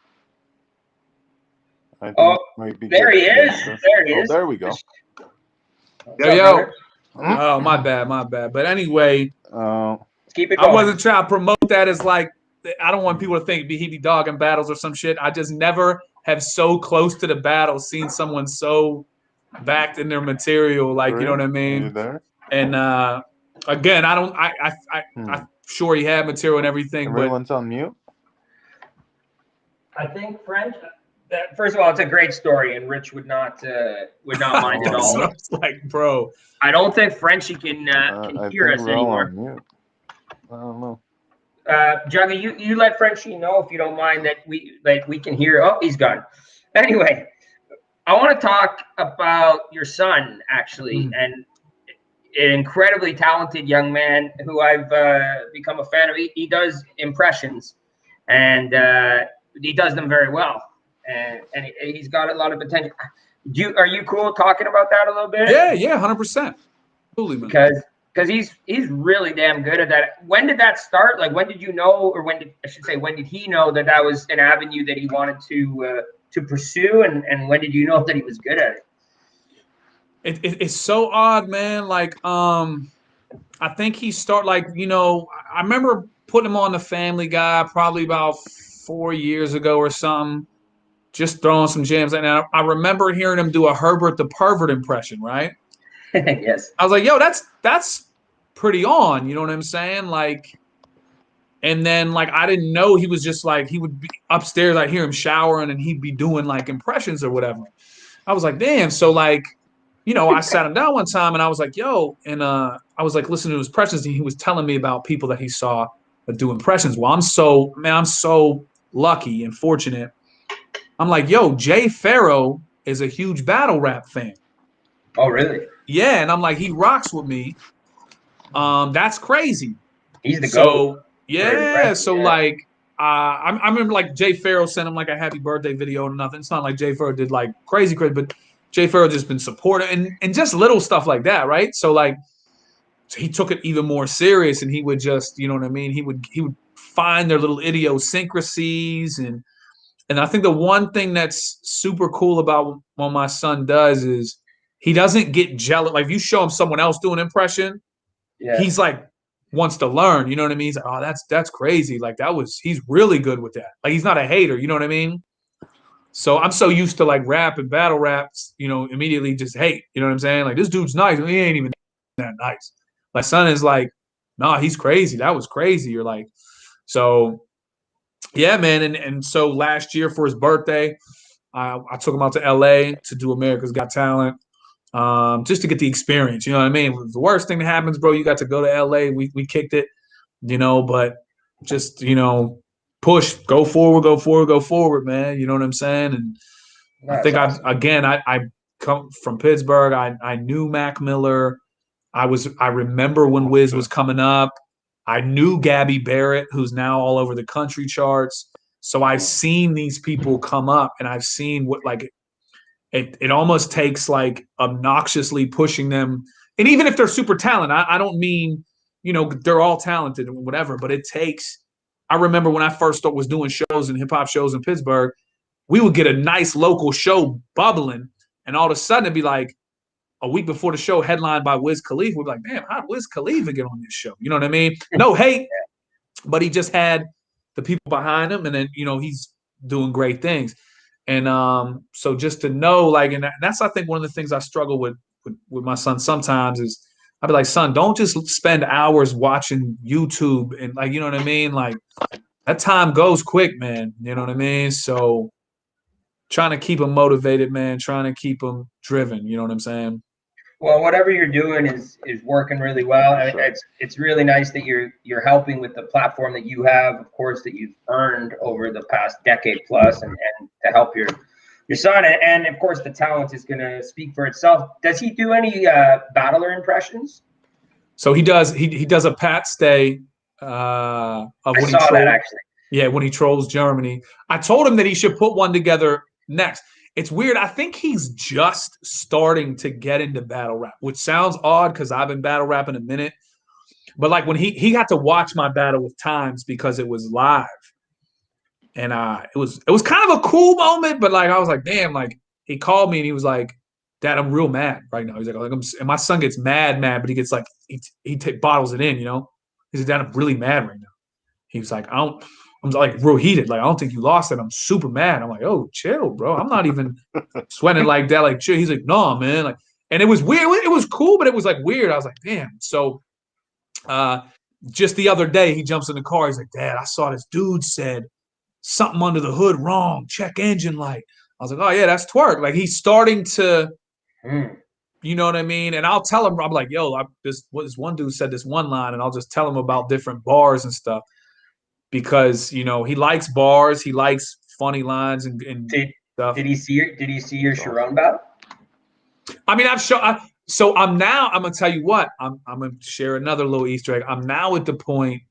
I think there he is. There he is. There we go. Yo. Oh, my bad. But anyway, keep it going. I wasn't trying to promote that as like, I don't want people to think he be dogging battles or some shit. I just never have so close to the battle seen someone so backed in their material, like, you know what I mean? And again, I'm sure he had material and everything. Everyone's on mute. I think first of all, it's a great story, and Rich would not mind at all. It's like, bro, I don't think Frenchie can hear us anymore. I don't know. Juggy, you let Frenchie know if you don't mind that we can hear. Oh, he's gone. Anyway, I want to talk about your son actually, and an incredibly talented young man who I've become a fan of. He does impressions, and he does them very well. And he's got a lot of potential. Are you cool talking about that a little bit? Yeah, 100%. Absolutely, man. Because he's really damn good at that. When did that start? Like, when did you know, or when did he know that was an avenue that he wanted to pursue, and when did you know that he was good at it? It's so odd, man. Like, I think he started, like, I remember putting him on the Family Guy probably about 4 years ago or something. Just throwing some jams. And I remember hearing him do a Herbert the Pervert impression, right? Yes. I was like, yo, that's pretty on. You know what I'm saying? Like, and then, like, I didn't know he was just like, he would be upstairs. I'd hear him showering and he'd be doing like impressions or whatever. I was like, damn. So, like, I sat him down one time and I was like, yo, and I was like listening to his impressions and he was telling me about people that he saw that do impressions. Well, I'm so lucky and fortunate. I'm like, yo, Jay Farrow is a huge battle rap fan. Oh, really? Yeah, and I'm like, he rocks with me. That's crazy. He's the GOAT. Yeah, so like, I remember like Jay Farrow sent him like a happy birthday video and nothing. It's not like Jay Farrow did like crazy, but Jay Farrow just been supportive and just little stuff like that, right? So like, he took it even more serious, and he would just, you know what I mean? He would find their little idiosyncrasies and I think the one thing that's super cool about what my son does is he doesn't get jealous. Like, if you show him someone else doing an impression, he's like, wants to learn. You know what I mean? He's like, oh, that's crazy. Like, he's really good with that. Like, he's not a hater. You know what I mean? So I'm so used to like rap and battle raps, immediately just hate. You know what I'm saying? Like, this dude's nice. He ain't even that nice. My son is like, nah, he's crazy. That was crazy. You're like, so. Yeah, man. And so last year for his birthday, I took him out to LA to do America's Got Talent, just to get the experience. You know what I mean? The worst thing that happens, bro, you got to go to LA. We kicked it, but just, push, go forward, man. You know what I'm saying? And I think I come from Pittsburgh. I knew Mac Miller. I remember when Wiz was coming up. I knew Gabby Barrett, who's now all over the country charts. So I've seen these people come up, and I've seen what, like, it almost takes like obnoxiously pushing them. And even if they're super talented, I don't mean, they're all talented and whatever, but it takes. I remember when I first was doing shows and hip hop shows in Pittsburgh, we would get a nice local show bubbling, and all of a sudden it'd be like, a week before the show, headlined by Wiz Khalifa, we'd be like, damn, how did Wiz Khalifa get on this show? You know what I mean? No hate, but he just had the people behind him, and then, he's doing great things. And so just to know, like, and that's, I think, one of the things I struggle with with my son sometimes is I'd be like, son, don't just spend hours watching YouTube and like, you know what I mean? Like that time goes quick, man. You know what I mean? So trying to keep them motivated, man, trying to keep them driven. You know what I'm saying? Well, whatever you're doing is working really well. I mean, it's really nice that you're helping with the platform that you have, of course, that you've earned over the past decade plus, and to help your son, and of course the talent is going to speak for itself. Does he do any battler impressions? So he does. He does a Pat Stay of when I saw that actually. Yeah, when he trolls Germany. I told him that he should put one together next. It's weird. I think he's just starting to get into battle rap, which sounds odd because I've been battle rapping a minute. But like when he got to watch my battle with Times because it was live, and it was kind of a cool moment. But like I was like, damn, like he called me and he was like, Dad, I'm real mad right now. He's like and my son gets mad, but he gets like he bottles it in, you know. He said, Dad, I'm really mad right now. He was like, I'm like real heated. Like, I don't think you lost it. I'm super mad. I'm like, oh, chill, bro. I'm not even sweating like that. Like, chill. He's like, no, man. Like, and it was weird. It was cool, but it was like weird. I was like, damn. So just the other day, he jumps in the car. He's like, Dad, I saw this dude said something under the hood wrong. Check engine light. I was like, oh, yeah, that's twerk. Like, he's starting to, you know what I mean? And I'll tell him, I'm like, yo, this one dude said this one line, and I'll just tell him about different bars and stuff. Because he likes bars, he likes funny lines and stuff. Did he see your Sharon battle? I mean, so I'm gonna tell you what, I'm gonna share another little Easter egg. I'm now at the point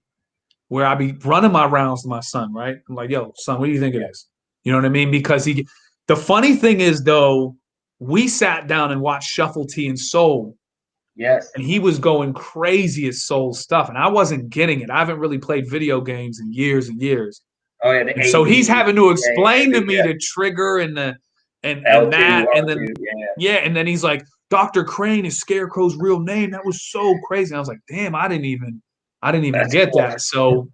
where I be running my rounds to my son, right? I'm like, yo, son, what do you think it is? You know what I mean? Because the funny thing is though, we sat down and watched Shuffle T and Soul. Yes. And he was going crazy at Soul stuff, and I wasn't getting it. I haven't really played video games in years and years. Oh yeah. And so he's having to explain to me the trigger and the and L2, that, L2, and then and then he's like, Dr. Crane is Scarecrow's real name. That was so crazy. And I was like, damn, I didn't even get cool. That. So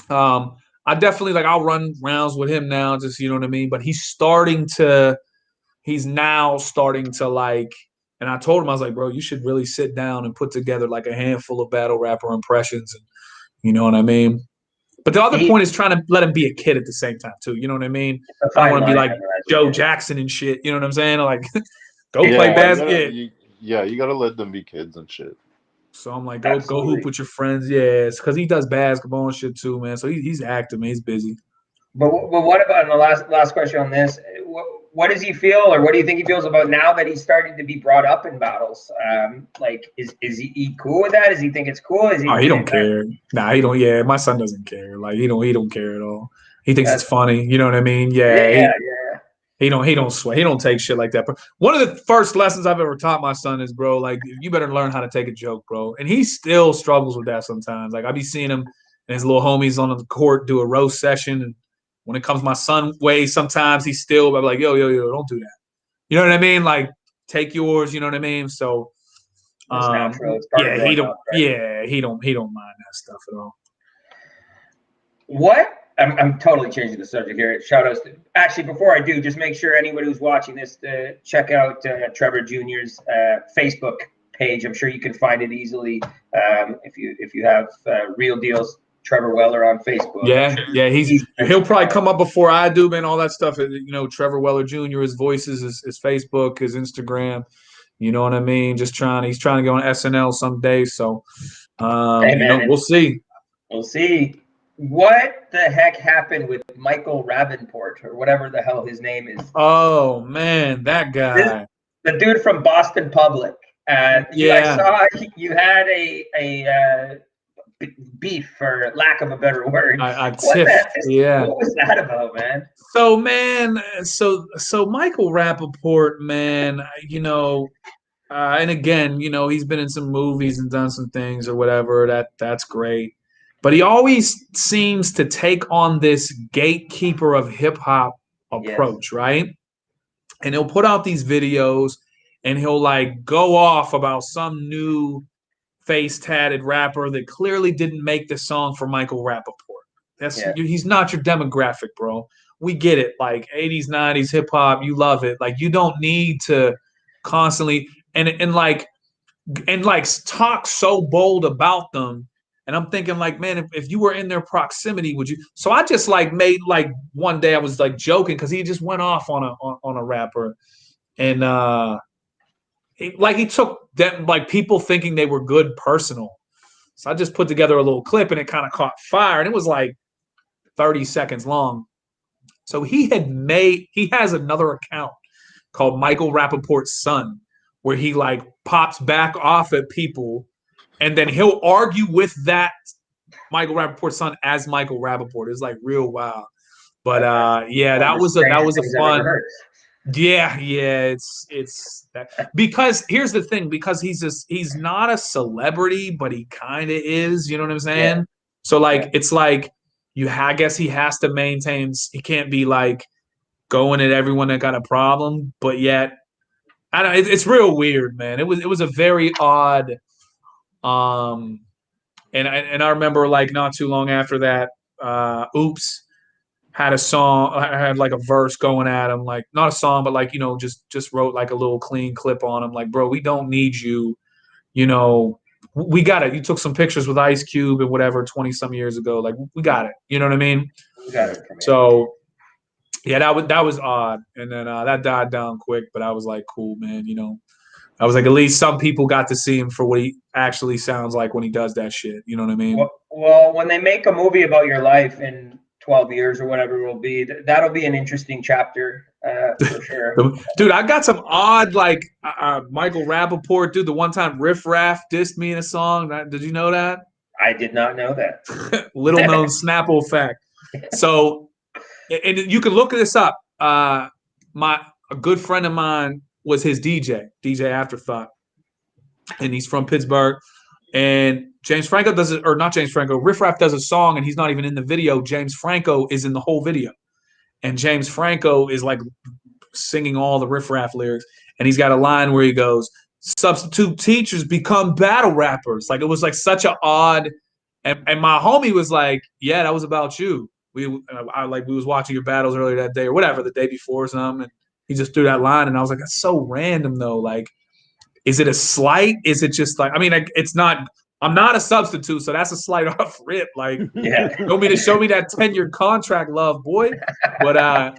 I definitely I'll run rounds with him now, just you know what I mean. But he's now starting to and I told him, I was like, bro, you should really sit down and put together like a handful of battle rapper impressions. And you know what I mean? But the other point is trying to let him be a kid at the same time, too. You know what I mean? I don't want to be like Joe Jackson and shit. You know what I'm saying? Like, go play basketball. You got to let them be kids and shit. So I'm like, go hoop with your friends. Yeah, because he does basketball and shit, too, man. So he's active, man. He's busy. But what about, and the last question on this, what does he feel, or what do you think he feels about now that he's starting to be brought up in battles? Is he cool with that? Does he think it's cool? He don't care. Nah, he don't. Yeah, my son doesn't care. Like he don't care at all. He thinks it's funny. You know what I mean? Yeah. He don't sweat. He don't take shit like that. But one of the first lessons I've ever taught my son is, bro, like you better learn how to take a joke, bro. And he still struggles with that sometimes. Like I be seeing him and his little homies on the court do a roast session, and when it comes my son way, sometimes he's still like, yo, don't do that. You know what I mean? Like, take yours. You know what I mean? So, he don't mind that stuff at all. What? I'm totally changing the subject here. Shout outs to, actually, before I do, just make sure anybody who's watching this check out Trevor Jr.'s Facebook page. I'm sure you can find it easily if you have Real Deals. Trevor Weller on Facebook. Yeah, he'll probably come up before I do, man. All that stuff, you know, Trevor Weller Jr. His voices, his Facebook, his Instagram. You know what I mean? He's trying to go on SNL someday. So, we'll see. We'll see. What the heck happened with Michael Ravenport or whatever the hell his name is? Oh man, that guy, the dude from Boston Public. I saw you had a beef, for lack of a better word. I tiffed. What was that about, man? So man, so Michael Rappaport, man, you know, and again, you know, he's been in some movies and done some things or whatever. That's great, but he always seems to take on this gatekeeper of hip hop approach, right? And he'll put out these videos, and he'll go off about some new face tatted rapper that clearly didn't make the song for Michael Rappaport. He's not your demographic, bro. We get it. 80s, 90s hip hop, you love it. You don't need to constantly. and like talk so bold about them. And I'm thinking like, man, if you were in their proximity, would you? So I just like made like one day I was like joking because he just went off on a rapper, and he took them like people thinking they were good personal. So I just put together a little clip and it kind of caught fire, and it was like 30 seconds long. So he has another account called Michael Rappaport's Son, where he like pops back off at people, and then he'll argue with that Michael Rappaport's son as Michael Rappaport. It's like real wild. But that was a fun. Yeah, it's that. Because here's the thing, because he's not a celebrity, but he kind of is, you know what I'm saying? Yeah. So like it's like I guess he has to maintain, he can't be like going at everyone that got a problem, but yet I don't. It's real weird, man. It was a very odd. And I remember like not too long after that, Oops had a song, had like a verse going at him, like not a song, but like just wrote like a little clean clip on him, like, bro, we don't need you, we got it. You took some pictures with Ice Cube and whatever 20 some years ago, like we got it. You know what I mean? We got it. So. Yeah, that was odd, and then that died down quick. But I was like, cool, man. I was like, at least some people got to see him for what he actually sounds like when he does that shit. You know what I mean? Well, when they make a movie about your life in 12 years or whatever it will be, that'll be an interesting chapter for sure. Dude, I got some odd like Michael Rappaport, dude. The one time Riff Raff dissed me in a song. Did you know that? I did not know that. Little known Snapple fact. So. And you can look this up. A good friend of mine was his DJ Afterthought, and he's from Pittsburgh. And James Franco does it, or not James Franco. Riff Raff does a song, and he's not even in the video. James Franco is in the whole video, and James Franco is like singing all the Riff Raff lyrics. And he's got a line where he goes, "Substitute teachers become battle rappers." Like it was like such an odd. And my homie was like, "Yeah, that was about you. We was watching your battles earlier that day or whatever, the day before or something." And he just threw that line, and I was like, that's so random though. Like, is it a slight? Is it just like, I mean, it's not, I'm not a substitute, so that's a slight off rip. Like, yeah, show me that 10-year contract, love, boy. But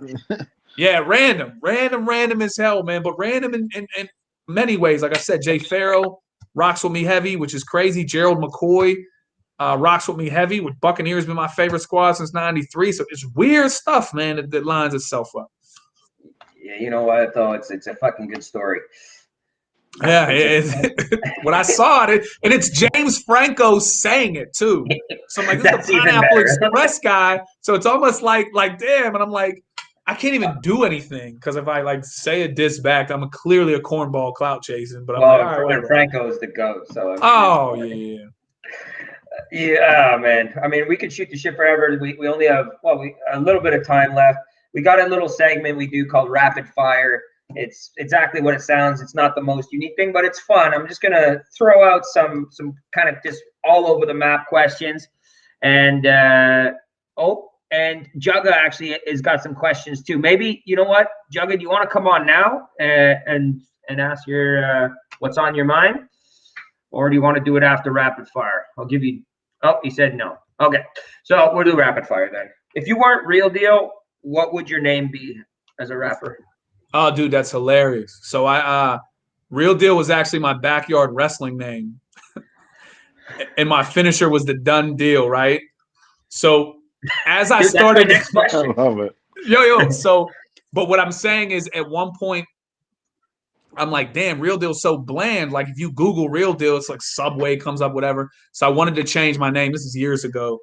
yeah, random as hell, man. But random in many ways. Like I said, Jay Farrell rocks with me heavy, which is crazy. Gerald McCoy rocks with me heavy. With Buccaneers been my favorite squad since '93. So it's weird stuff, man, that lines itself up. Yeah, you know what though? It's a fucking good story. Yeah, when I saw it, and it's James Franco saying it too. So I'm like, this is the Pineapple Express guy. So it's almost like damn. And I'm like, I can't even do anything because if I like say a diss back, I'm clearly a cornball clout chasing. But I'm like, all right, Franco is the GOAT. So yeah. Yeah, man. I mean, we could shoot the shit forever. We only have a little bit of time left. We got a little segment we do called Rapid Fire. It's exactly what it sounds. It's not the most unique thing, but it's fun. I'm just gonna throw out some kind of just all over the map questions, and and Jugga actually has got some questions too. Maybe you know what, Jugga, do you want to come on now and ask your what's on your mind, or do you want to do it after Rapid Fire? I'll give you. Oh, he said no. Okay, so we'll do Rapid Fire then. If you weren't Real Deal, what would your name be as a rapper? Oh, dude, that's hilarious. So Real Deal was actually my backyard wrestling name. And my finisher was the Done Deal, right? So as I started, I love it. Yo. So, but what I'm saying is at one point, I'm like, damn, Real Deal's so bland. Like if you Google Real Deal, it's like Subway comes up, whatever. So I wanted to change my name. This is years ago.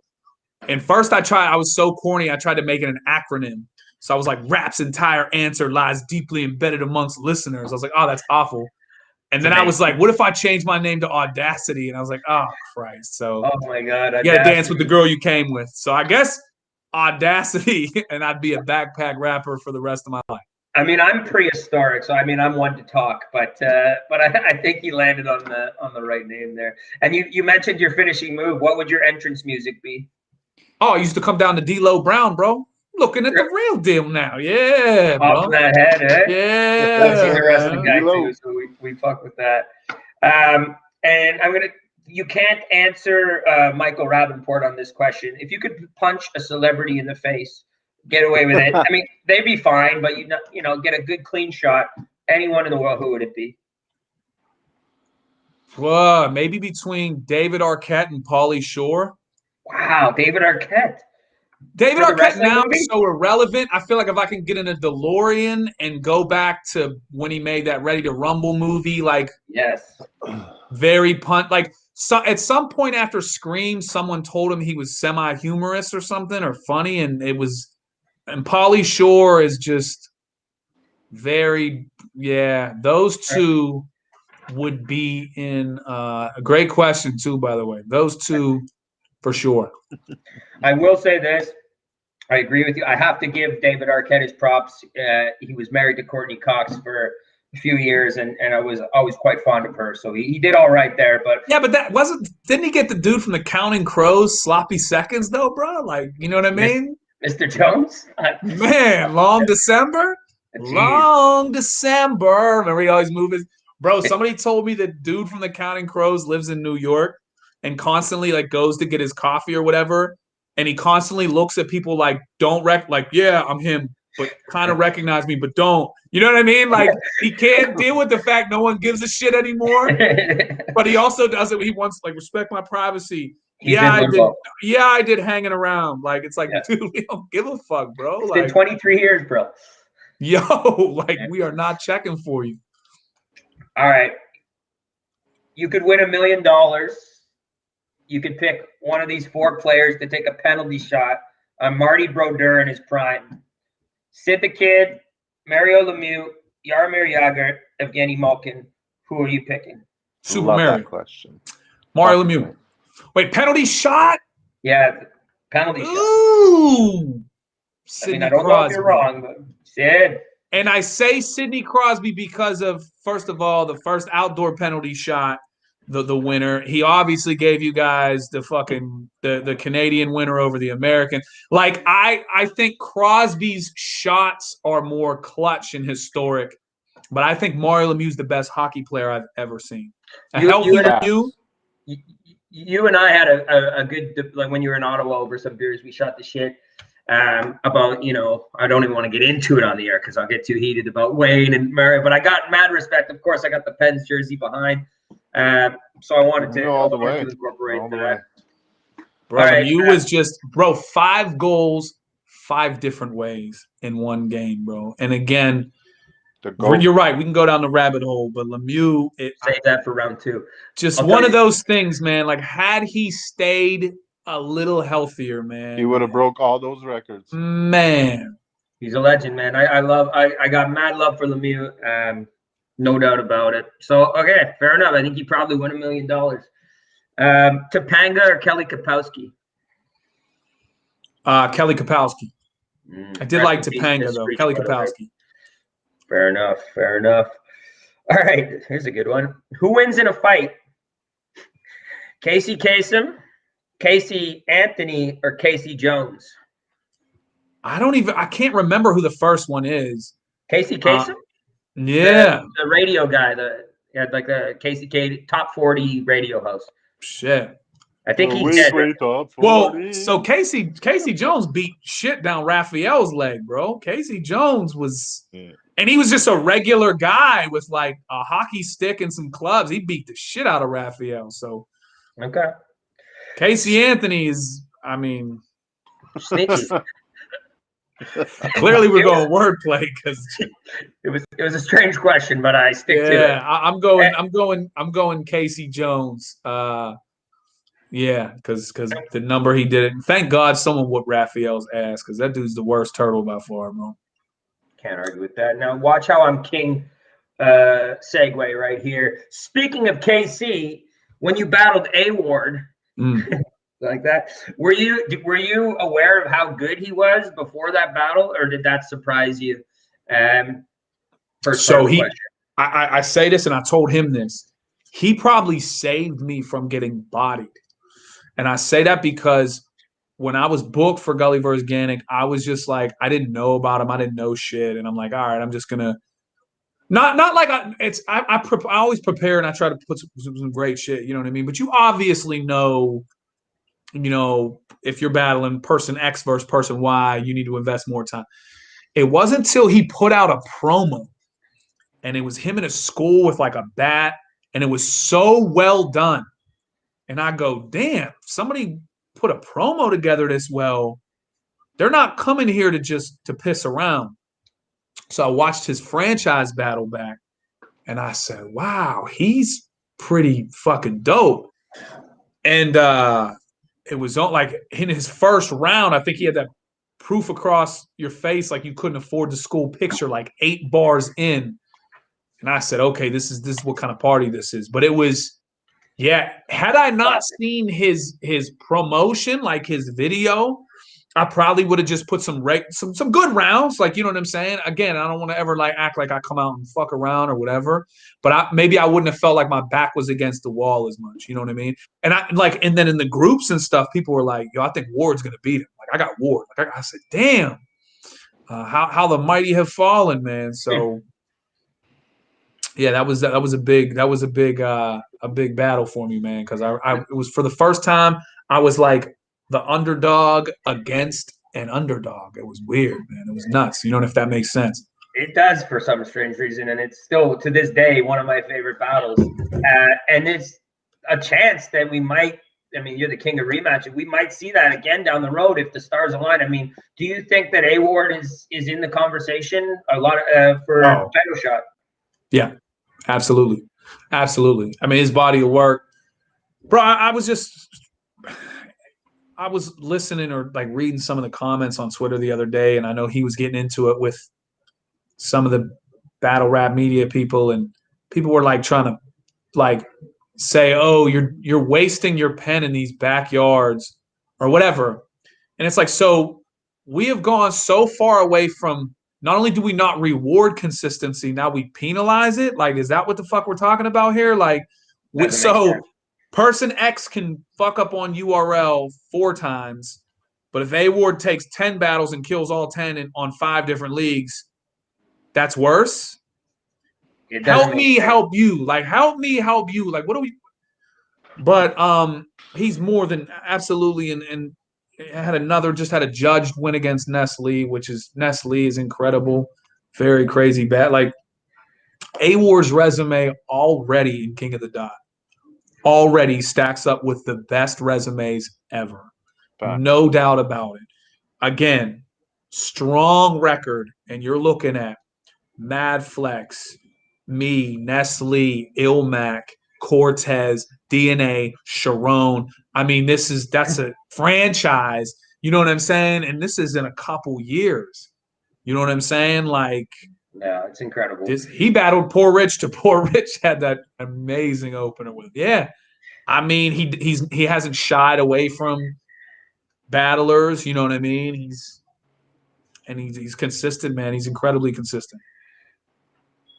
And first I was so corny, I tried to make it an acronym. So I was like, rap's entire answer lies deeply embedded amongst listeners. I was like, oh, that's awful. And then I was like, what if I change my name to Audacity? And I was like, oh, Christ. So oh my God, you got to dance with the girl you came with. So I guess Audacity, and I'd be a backpack rapper for the rest of my life. I mean, I'm prehistoric, so I mean, I'm one to talk, but I think he landed on the right name there. And you mentioned your finishing move. What would your entrance music be? Oh, I used to come down to D-Lo Brown, bro. looking at the real deal now. Yeah, Off bro. that head, eh? Yeah. He's a wrestling guy Reload. too, so we fuck with that. And you can't answer Michael Rappaport on this question. If you could punch a celebrity in the face, get away with it. I mean, they'd be fine, but you know, get a good clean shot. Anyone in the world, who would it be? Well, maybe between David Arquette and Pauly Shore. Wow, David Arquette. David For the Arquette wrestling now movie? is so irrelevant. I feel like if I can get in a DeLorean and go back to when he made that Ready to Rumble movie, like Yes. very like at some point after Scream, someone told him he was semi-humorous or something or funny, and Pauly Shore is just very, yeah. Those two would be in a great question too, by the way. Those two for sure. I will say this. I agree with you. I have to give David Arquette his props. He was married to Courtney Cox for a few years, and I was always quite fond of her. So he did all right there. But yeah, but didn't he get the dude from the Counting Crows sloppy seconds though, bro? Like, you know what I mean? Mr. Jones? Man, Long December? Jeez. Long December. Remember he always moves. Bro, somebody told me the dude from the Counting Crows lives in New York and constantly like goes to get his coffee or whatever. And he constantly looks at people like, yeah, I'm him, but kind of recognize me, but don't. You know what I mean? Like, he can't deal with the fact no one gives a shit anymore. But he also does it. He wants, like, respect my privacy. I did hanging around. Like, it's like, dude, we don't give a fuck, bro. It's like, been 23 years, bro. Yo, like, we are not checking for you. All right. You could win $1 million. You could pick one of these 4 players to take a penalty shot on Marty Brodeur in his prime. Sid the Kid, Mario Lemieux, Jaromir Jagr, Evgeny Malkin. Who are you picking? Super Love Mario. that question. Mario Lemieux. Wait, penalty shot? Yeah, penalty shot. Ooh. I don't know if you're wrong, but Sid. And I say Sidney Crosby because of, first of all, the first outdoor penalty shot, the winner. He obviously gave you guys the Canadian winner over the American. Like, I think Crosby's shots are more clutch and historic, but I think Mario Lemieux's the best hockey player I've ever seen. You and I had a good, like, when you were in Ottawa over some beers, we shot the shit about, you know, I don't even want to get into it on the air because I'll get too heated about Wayne and Murray, but I got mad respect. Of course, I got the Pens jersey behind. So I wanted to incorporate that. Bro, Lemieux was just, 5 goals, 5 different ways in one game, bro. And again, you're right. We can go down the rabbit hole, but Lemieux, save that for round 2. Just one of those things, man. Like, had he stayed a little healthier, man, he would have broke all those records. Man, he's a legend, man. I got mad love for Lemieux. No doubt about it. So, okay, fair enough. I think he probably won $1 million. Topanga or Kelly Kapowski? Kelly Kapowski. I did like Topanga, though. Kelly Kapowski. Fair enough. Fair enough. All right, here's a good one. Who wins in a fight? Casey Kasem, Casey Anthony, or Casey Jones? I can't remember who the first one is. Casey Kasem? Yeah. The radio guy, like the Casey top 40 radio host. Shit. I think he's dead. Well, so Casey Jones beat shit down Raphael's leg, bro. Casey Jones was, and he was just a regular guy with like a hockey stick and some clubs. He beat the shit out of Raphael. So, okay. Casey Anthony is, I mean, sneaky. Clearly, we're going wordplay because it was a strange question, but I stick to it. Yeah, I'm going Casey Jones. Yeah, because the number he did it. Thank God someone whooped Raphael's ass because that dude's the worst turtle by far, bro. Can't argue with that. Now watch how I'm king. Segue right here. Speaking of KC, when you battled A Ward. Like that, were you aware of how good he was before that battle, or did that surprise you? I say this, and I told him this. He probably saved me from getting bodied, and I say that because when I was booked for Gully versus Gannick, I was just like, I didn't know about him. I didn't know shit. And I'm like, all right, I'm just going to, not like I always prepare and I try to put some great shit, you know what I mean? But you obviously know, if you're battling person X versus person Y, you need to invest more time. It wasn't until he put out a promo and it was him in a school with like a bat and it was so well done. And I go, damn, somebody put a promo together this well. They're not coming here to piss around. So I watched his franchise battle back and I said, wow, he's pretty fucking dope. And it was like in his first round, I think he had that proof across your face like you couldn't afford the school picture, like 8 bars in. And I said, okay, this is what kind of party this is. But it was, yeah, had I not seen his promotion, like his video, I probably would have just put some good rounds, like, you know what I'm saying? Again, I don't want to ever like act like I come out and fuck around or whatever, but maybe I wouldn't have felt like my back was against the wall as much, you know what I mean? And then in the groups and stuff, people were like, yo, I think Ward's gonna beat him. Like I got Ward. Like I said, damn, how the mighty have fallen, man. So yeah, that was a big battle for me, man, because it was for the first time I was like the underdog against an underdog. It was weird, man. It was nuts. You know, if that makes sense. It does for some strange reason, and it's still to this day one of my favorite battles. And it's a chance that we might. I mean, you're the king of rematch. We might see that again down the road if the stars align. I mean, do you think that A Ward is in the conversation a lot for title shot? Yeah, absolutely. I mean, his body of work, bro. I was listening or like reading some of the comments on Twitter the other day, and I know he was getting into it with some of the battle rap media people, and people were like trying to like say, oh, you're wasting your pen in these backyards or whatever. And it's like, so we have gone so far away from, not only do we not reward consistency, now we penalize it. Like, is that what the fuck we're talking about here? Like, so person X can fuck up on URL 4 times, but if A Ward takes 10 battles and kills all 10 on 5 different leagues, that's worse. Help me help you. Like, help me help you. Like, what do we? But he's more than absolutely, and had a judged win against Nestle, which is Nestle is incredible, very crazy bad. Like A Ward's resume already in King of the Dot already stacks up with the best resumes ever. No doubt about it. Again, strong record, and you're looking at Mad Flex, me, Nestle, Ilmac, Cortez, DNA, Sharon. I mean, that's a franchise. You know what I'm saying? And this is in a couple years. You know what I'm saying? Like, yeah, it's incredible. He battled Poor Rich to Poor Rich had that amazing opener with. Yeah. I mean, he hasn't shied away from battlers. You know what I mean? He's consistent, man. He's incredibly consistent.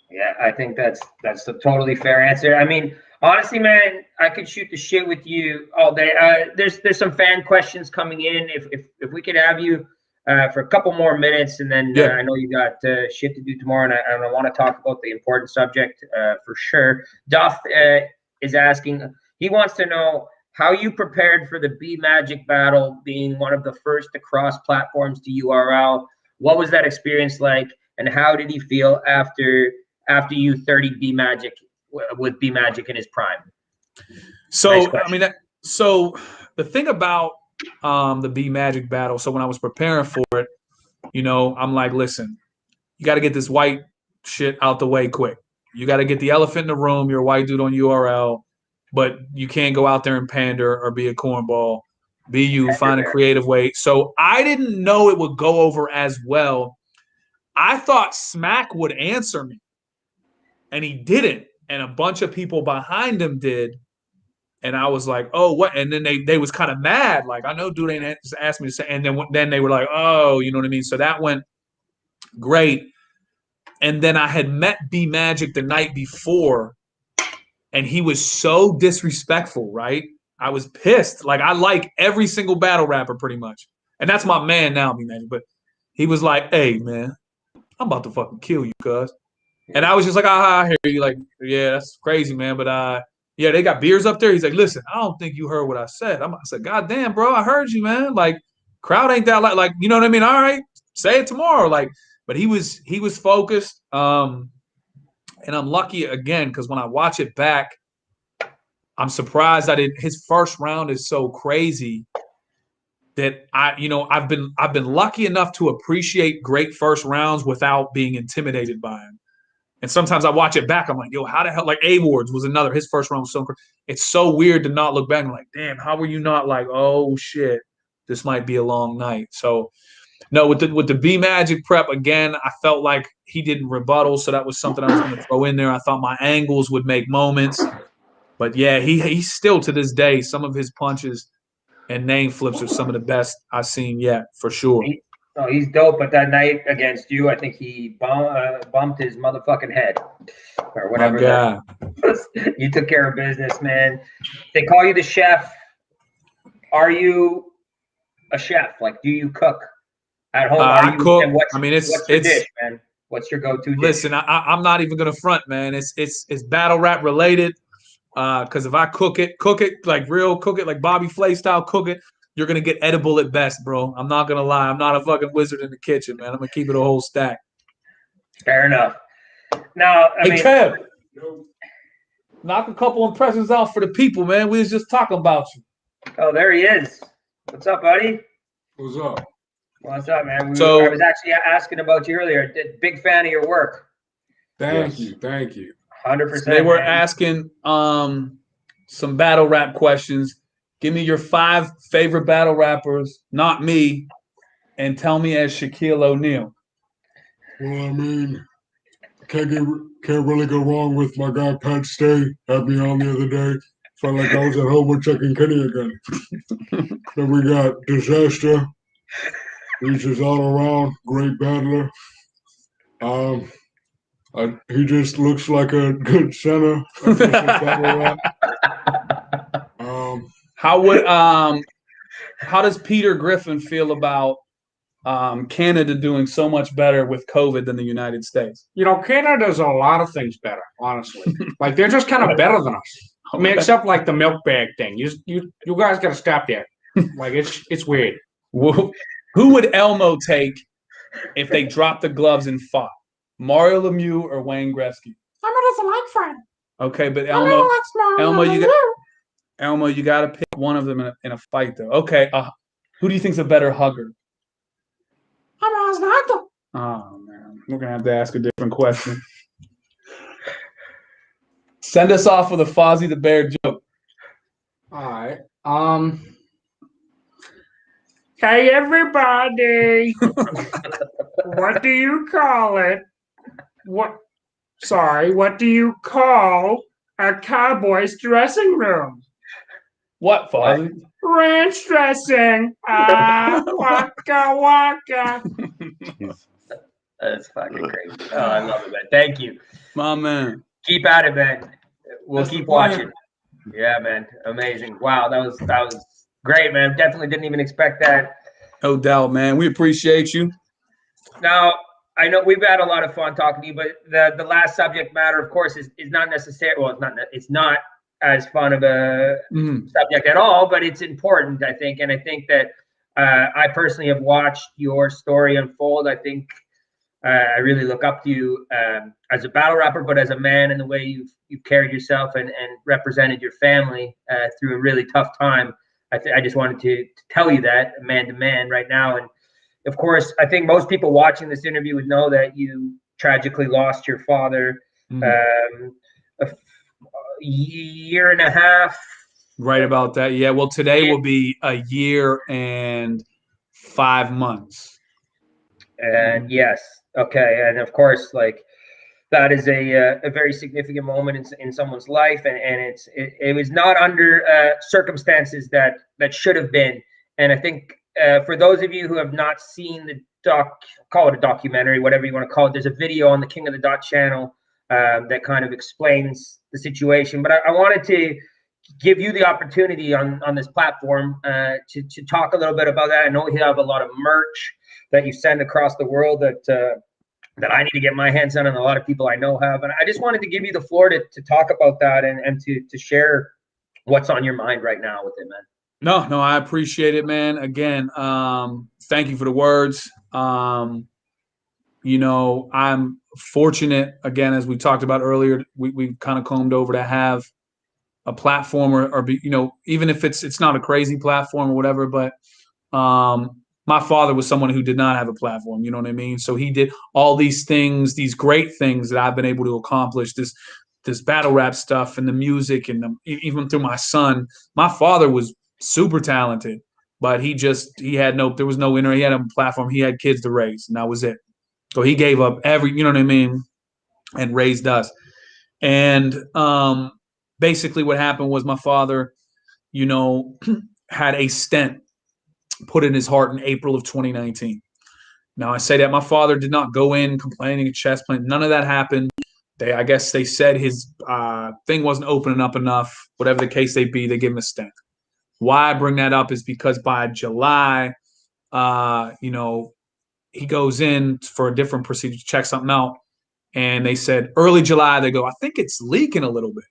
Yeah, I think that's a totally fair answer. I mean, honestly, man, I could shoot the shit with you all day. There's some fan questions coming in. If we could have you for a couple more minutes, and then I know you got shit to do tomorrow, and I want to talk about the important subject for sure. Duff is asking. He wants to know how you prepared for the B Magic battle, being one of the first to cross platforms to URL. What was that experience like, and how did he feel after you 30 B Magic with B Magic in his prime? So nice, I mean, so the thing about the B Magic battle. So when I was preparing for it, you know, I'm like, listen, you got to get this white shit out the way quick. You got to get the elephant in the room. You're a white dude on URL, but you can't go out there and pander or be a cornball. Be you, find a creative way. So I didn't know it would go over as well. I thought Smack would answer me, and he didn't. And a bunch of people behind him did. And I was like, oh, what? And then they was kind of mad. Like, I know dude ain't asked me to say. And then they were like, oh, you know what I mean? So that went great. And then I had met B Magic the night before, and he was so disrespectful, right? I was pissed. Like, I like every single battle rapper pretty much. And that's my man now, but he was like, hey, man, I'm about to fucking kill you, cuz. And I was just like, I hear you. Like, yeah, that's crazy, man. But yeah, they got beers up there. He's like, listen, I don't think you heard what I said. I said, God damn, bro, I heard you, man. Like, crowd ain't that like, you know what I mean? All right, say it tomorrow. Like, but he was focused. And I'm lucky again, because when I watch it back, I'm surprised I didn't. His first round is so crazy that I've been lucky enough to appreciate great first rounds without being intimidated by him. And sometimes I watch it back, I'm like, yo, how the hell? Like A-Wards was another. His first round was so crazy. It's so weird to not look back and like, damn, how were you not like, oh shit, this might be a long night. So no, with the B Magic prep again, I felt like he didn't rebuttal, so that was something I was going to throw in there. I thought my angles would make moments, but yeah, he's still to this day, some of his punches and name flips are some of the best I've seen yet, for sure. He's dope. But that night against you, I think he bumped his motherfucking head or whatever. You took care of business, man. They call you the chef. Are you a chef? Like, do you cook at home? I cook. What's your dish, man? What's your go-to dish? Listen, I'm not even gonna front, man. It's battle rap related. Because if I cook it like real, cook it like Bobby Flay style, cook it, you're gonna get edible at best, bro. I'm not gonna lie. I'm not a fucking wizard in the kitchen, man. I'm gonna keep it a whole stack. Fair enough. Now, I mean, Kev, knock a couple impressions out for the people, man. We was just talking about you. Oh, there he is. What's up, buddy? What's up? What's up, man? I was actually asking about you earlier. Big fan of your work. Thank you. 100%. They were asking some battle rap questions. Give me your 5 favorite battle rappers, not me, and tell me as Shaquille O'Neal. Well, I mean, can't really go wrong with my guy Pat Stay. Had me on the other day. Felt like I was at home with Chuck and Kenny again. Then we got Disaster. He's just all around great battler. He just looks like a good center. How does Peter Griffin feel about Canada doing so much better with COVID than the United States? You know, Canada does a lot of things better, honestly. Like, they're just kind of better than us. I mean, except like the milk bag thing. You guys got to stop that. Like, it's weird. Who would Elmo take if they dropped the gloves and fought? Mario Lemieux or Wayne Gretzky? Elmo doesn't like fun. Okay, but Elmo, you got to pick one of them in a fight, though. Okay, who do you think's a better hugger? Elmo's the hugger. Oh man, we're gonna have to ask a different question. Send us off with a Fozzie the Bear joke. All right. Hey everybody! What do you call it? What do you call a cowboy's dressing room? What, Fozzie? Ranch dressing. Waka waka. That's fucking crazy. Oh, I love it, man. Thank you. My man. Keep at it, man. We'll keep watching. Yeah, man. Amazing. Wow, that was great, man. Definitely didn't even expect that. No doubt, man. We appreciate you. Now, I know we've had a lot of fun talking to you, but the last subject matter, of course, is not necessarily, well, it's not as fun of a subject at all, but it's important, I think. And I think that I personally have watched your story unfold. I think I really look up to you as a battle rapper, but as a man, and the way you've carried yourself and represented your family through a really tough time. I just wanted to tell you that, man to man, right now. And of course, I think most people watching this interview would know that you tragically lost your father a year and a half. Right about that. Yeah. Well, today will be a year and 5 months. And yes. Okay. And of course, like, that is a very significant moment in someone's life, and it was not under circumstances that should have been. And I think for those of you who have not seen the call it a documentary, whatever you want to call it, there's a video on the King of the Dot channel that kind of explains the situation. But I wanted to give you the opportunity on this platform to talk a little bit about that. I know you have a lot of merch that you send across the world that I need to get my hands on, and a lot of people I know have. And I just wanted to give you the floor to talk about that and to share what's on your mind right now with it, man. No, I appreciate it, man. Again, thank you for the words. You know, I'm fortunate, again, as we talked about earlier, we've kind of combed over to have a platform or be, you know, even if it's not a crazy platform or whatever, but my father was someone who did not have a platform, you know what I mean? So he did all these things, these great things that I've been able to accomplish, this battle rap stuff and the music and even through my son. My father was super talented, but he was no internet. He had a platform. He had kids to raise, and that was it. So he gave up you know what I mean, and raised us. And basically what happened was my father, you know, had a stent put in his heart in April of 2019. Now I say that my father did not go in complaining, chest pain. None of that happened. I guess they said his thing wasn't opening up enough. Whatever the case may be, they give him a stent. Why I bring that up is because by July, you know, he goes in for a different procedure to check something out. And they said early July, they go, I think it's leaking a little bit.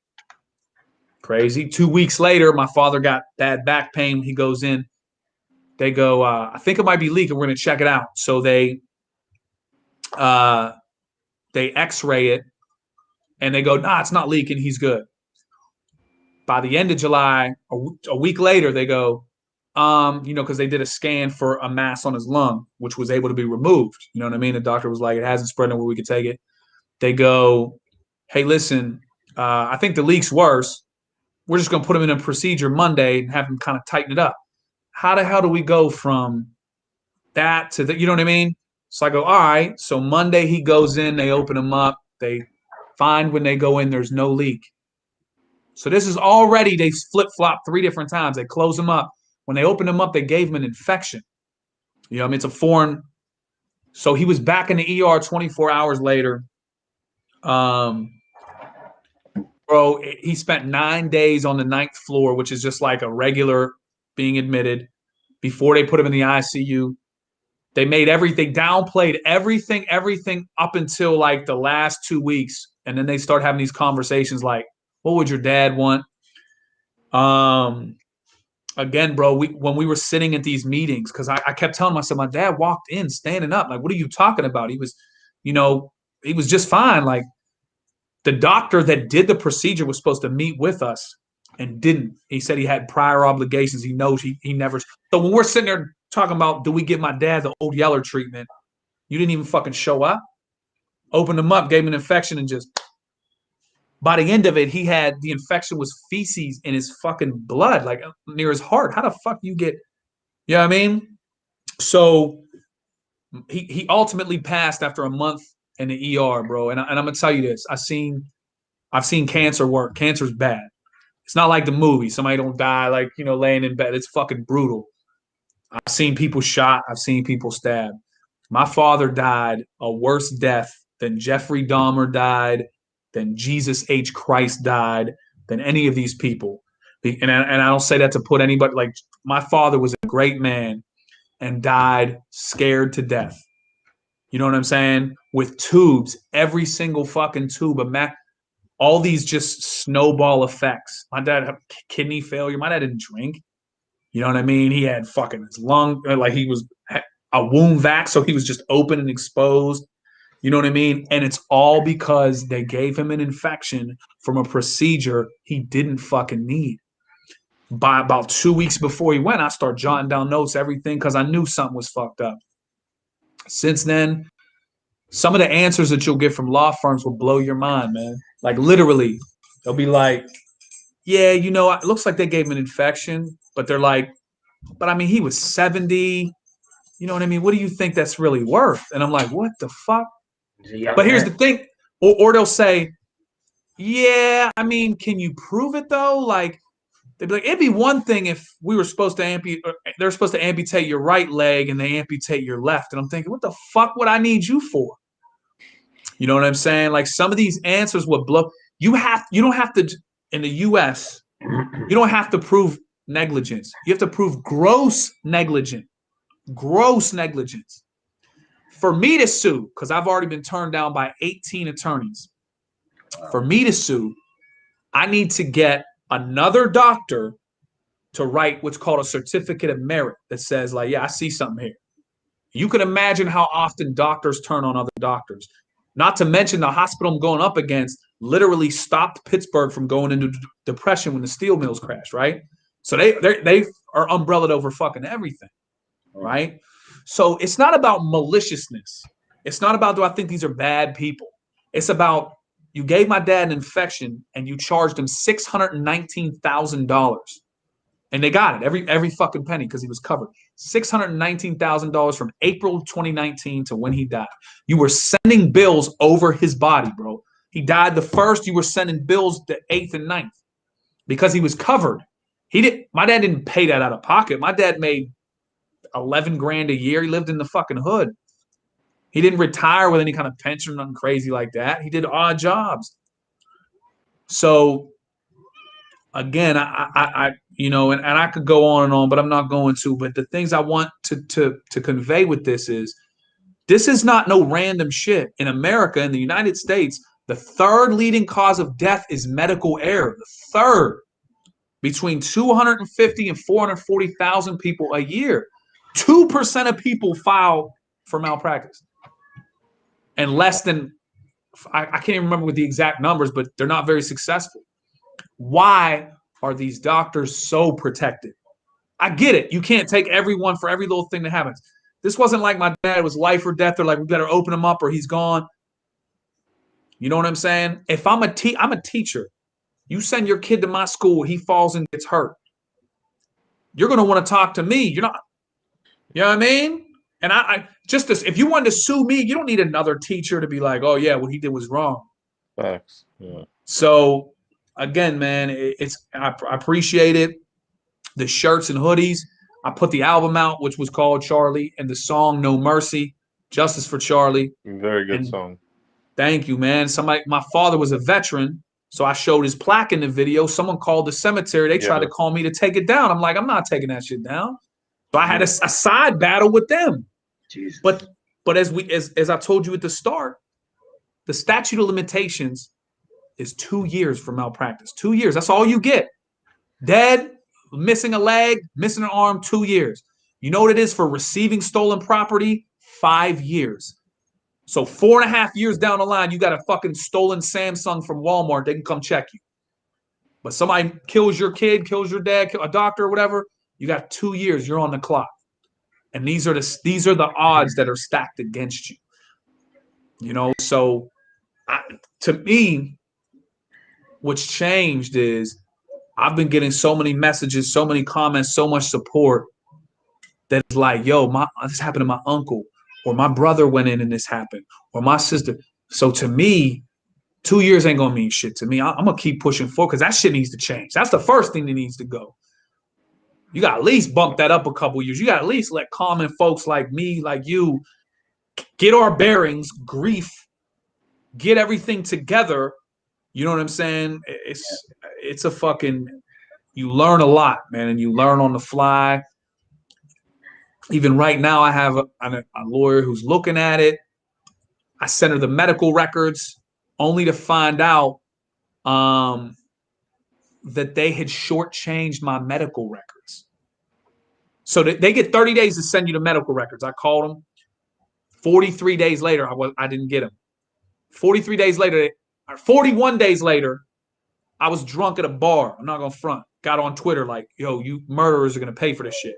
Crazy. 2 weeks later, my father got bad back pain. He goes in. They go, I think it might be leaking. We're going to check it out. So they X-ray it, and they go, nah, it's not leaking. He's good. By the end of July, a week later, they go, you know, because they did a scan for a mass on his lung, which was able to be removed. You know what I mean? The doctor was like, it hasn't spread nowhere we could take it. They go, hey, listen, I think the leak's worse. We're just going to put him in a procedure Monday and have him kind of tighten it up. How the hell do we go from that to that? You know what I mean? So I go, all right. So Monday he goes in, they open him up. They find when they go in, there's no leak. So this is already, they flip-flop 3 different times. They close him up. When they opened him up, they gave him an infection. You know what I mean? It's a foreign. So he was back in the ER 24 hours later. Bro, he spent 9 days on the 9th floor, which is just like a regular being admitted, before they put him in the ICU. They made everything, downplayed everything up until like the last 2 weeks. And then they start having these conversations like, what would your dad want? Again, bro, when we were sitting at these meetings, because I kept telling myself, my dad walked in standing up. Like, what are you talking about? He was, you know, he was just fine. Like, the doctor that did the procedure was supposed to meet with us and didn't. He said he had prior obligations. He knows he never. So when we're sitting there talking about, do we give my dad the old Yeller treatment? You didn't even fucking show up. Opened him up, gave him an infection, and just by the end of it, the infection was feces in his fucking blood, like near his heart. How the fuck you get, you know what I mean? So he ultimately passed after a month in the ER, bro. And I'm gonna tell you this: I've seen cancer work. Cancer's bad. It's not like the movie. Somebody don't die like, you know, laying in bed. It's fucking brutal. I've seen people shot. I've seen people stabbed. My father died a worse death than Jeffrey Dahmer died, than Jesus H. Christ died, than any of these people. And I don't say that to put anybody, like, my father was a great man and died scared to death. You know what I'm saying? With tubes, every single fucking tube of all these just snowball effects. My dad had kidney failure. My dad didn't drink. You know what I mean? He had fucking his lung, like he was a wound vac, so he was just open and exposed. You know what I mean? And it's all because they gave him an infection from a procedure he didn't fucking need. By about 2 weeks before he went, I started jotting down notes, everything, because I knew something was fucked up. Since then, some of the answers that you'll get from law firms will blow your mind, man. Like, literally, they'll be like, yeah, you know, it looks like they gave him an infection, but they're like, but I mean, he was 70. You know what I mean? What do you think that's really worth? And I'm like, what the fuck? Yeah, but here's the thing. Or they'll say, yeah, I mean, can you prove it though? Like, they'd be like, it'd be one thing if we were supposed to they're supposed to amputate your right leg and they amputate your left. And I'm thinking, what the fuck would I need you for? You know what I'm saying? Like, some of these answers would blow. You don't have to, in the US, You don't have to prove negligence. You have to prove gross negligence. Gross negligence. For me to sue, because I've already been turned down by 18 attorneys. For me to sue, I need to get another doctor to write what's called a certificate of merit that says, like, yeah, I see something here. You can imagine how often doctors turn on other doctors. Not to mention the hospital I'm going up against literally stopped Pittsburgh from going into depression when the steel mills crashed, right? So they are umbrellaed over fucking everything, right? So it's not about maliciousness. It's not about, do I think these are bad people? It's about, you gave my dad an infection and you charged him $619,000. And they got it, every fucking penny, because he was covered. $619,000 from April 2019 to when he died. You were sending bills over his body, bro. He died the 1st. You were sending bills the 8th and 9th because he was covered. My dad didn't pay that out of pocket. My dad made 11 grand a year. He lived in the fucking hood. He didn't retire with any kind of pension or nothing crazy like that. He did odd jobs. So again, I you know, and I could go on and on, but I'm not going to. But the things I want to convey with this is not no random shit. In America, in the United States, the 3rd leading cause of death is medical error. The 3rd, between 250 and 440,000 people a year. 2% of people file for malpractice, and less than, I can't even remember what the exact numbers, but they're not very successful. Why are these doctors so protected? I get it. You can't take everyone for every little thing that happens. This wasn't like my dad was life or death, or like we better open him up or he's gone. You know what I'm saying? If I'm a teacher, you send your kid to my school, he falls and gets hurt. You're going to want to talk to me. You're not, you know what I mean? And if you wanted to sue me, you don't need another teacher to be like, oh yeah, what he did was wrong. Facts. Yeah. So again, man, I appreciate it. The shirts and hoodies. I put the album out, which was called Charlie, and the song No Mercy, Justice for Charlie. Very good song. Thank you, man. My father was a veteran, so I showed his plaque in the video. Someone called the cemetery. They tried to call me to take it down. I'm like, I'm not taking that shit down. So I had a side battle with them. Jesus. But as I told you at the start, the statute of limitations is 2 years for malpractice. 2 years. That's all you get. Dead, missing a leg, missing an arm, 2 years. You know what it is for receiving stolen property? 5 years. So 4.5 years down the line, you got a fucking stolen Samsung from Walmart. They can come check you. But somebody kills your kid, kills your dad, a doctor or whatever, you got 2 years. You're on the clock. And these are the odds that are stacked against you. You know, so to me, what's changed is I've been getting so many messages, so many comments, so much support that it's like, yo, this happened to my uncle, or my brother went in and this happened, or my sister. So to me, 2 years ain't gonna mean shit to me. I'm gonna keep pushing forward because that shit needs to change. That's the first thing that needs to go. You got to at least bump that up a couple years. You got to at least let common folks like me, like you, get our bearings, grief, get everything together. You know what I'm saying? It's a fucking, you learn a lot, man, and you learn on the fly. Even right now, I have a lawyer who's looking at it. I sent her the medical records only to find out that they had shortchanged my medical records. So they get 30 days to send you the medical records. I called them. 43 days later, I didn't get them. 41 days later, I was drunk at a bar. I'm not going to front. Got on Twitter like, yo, you murderers are going to pay for this shit.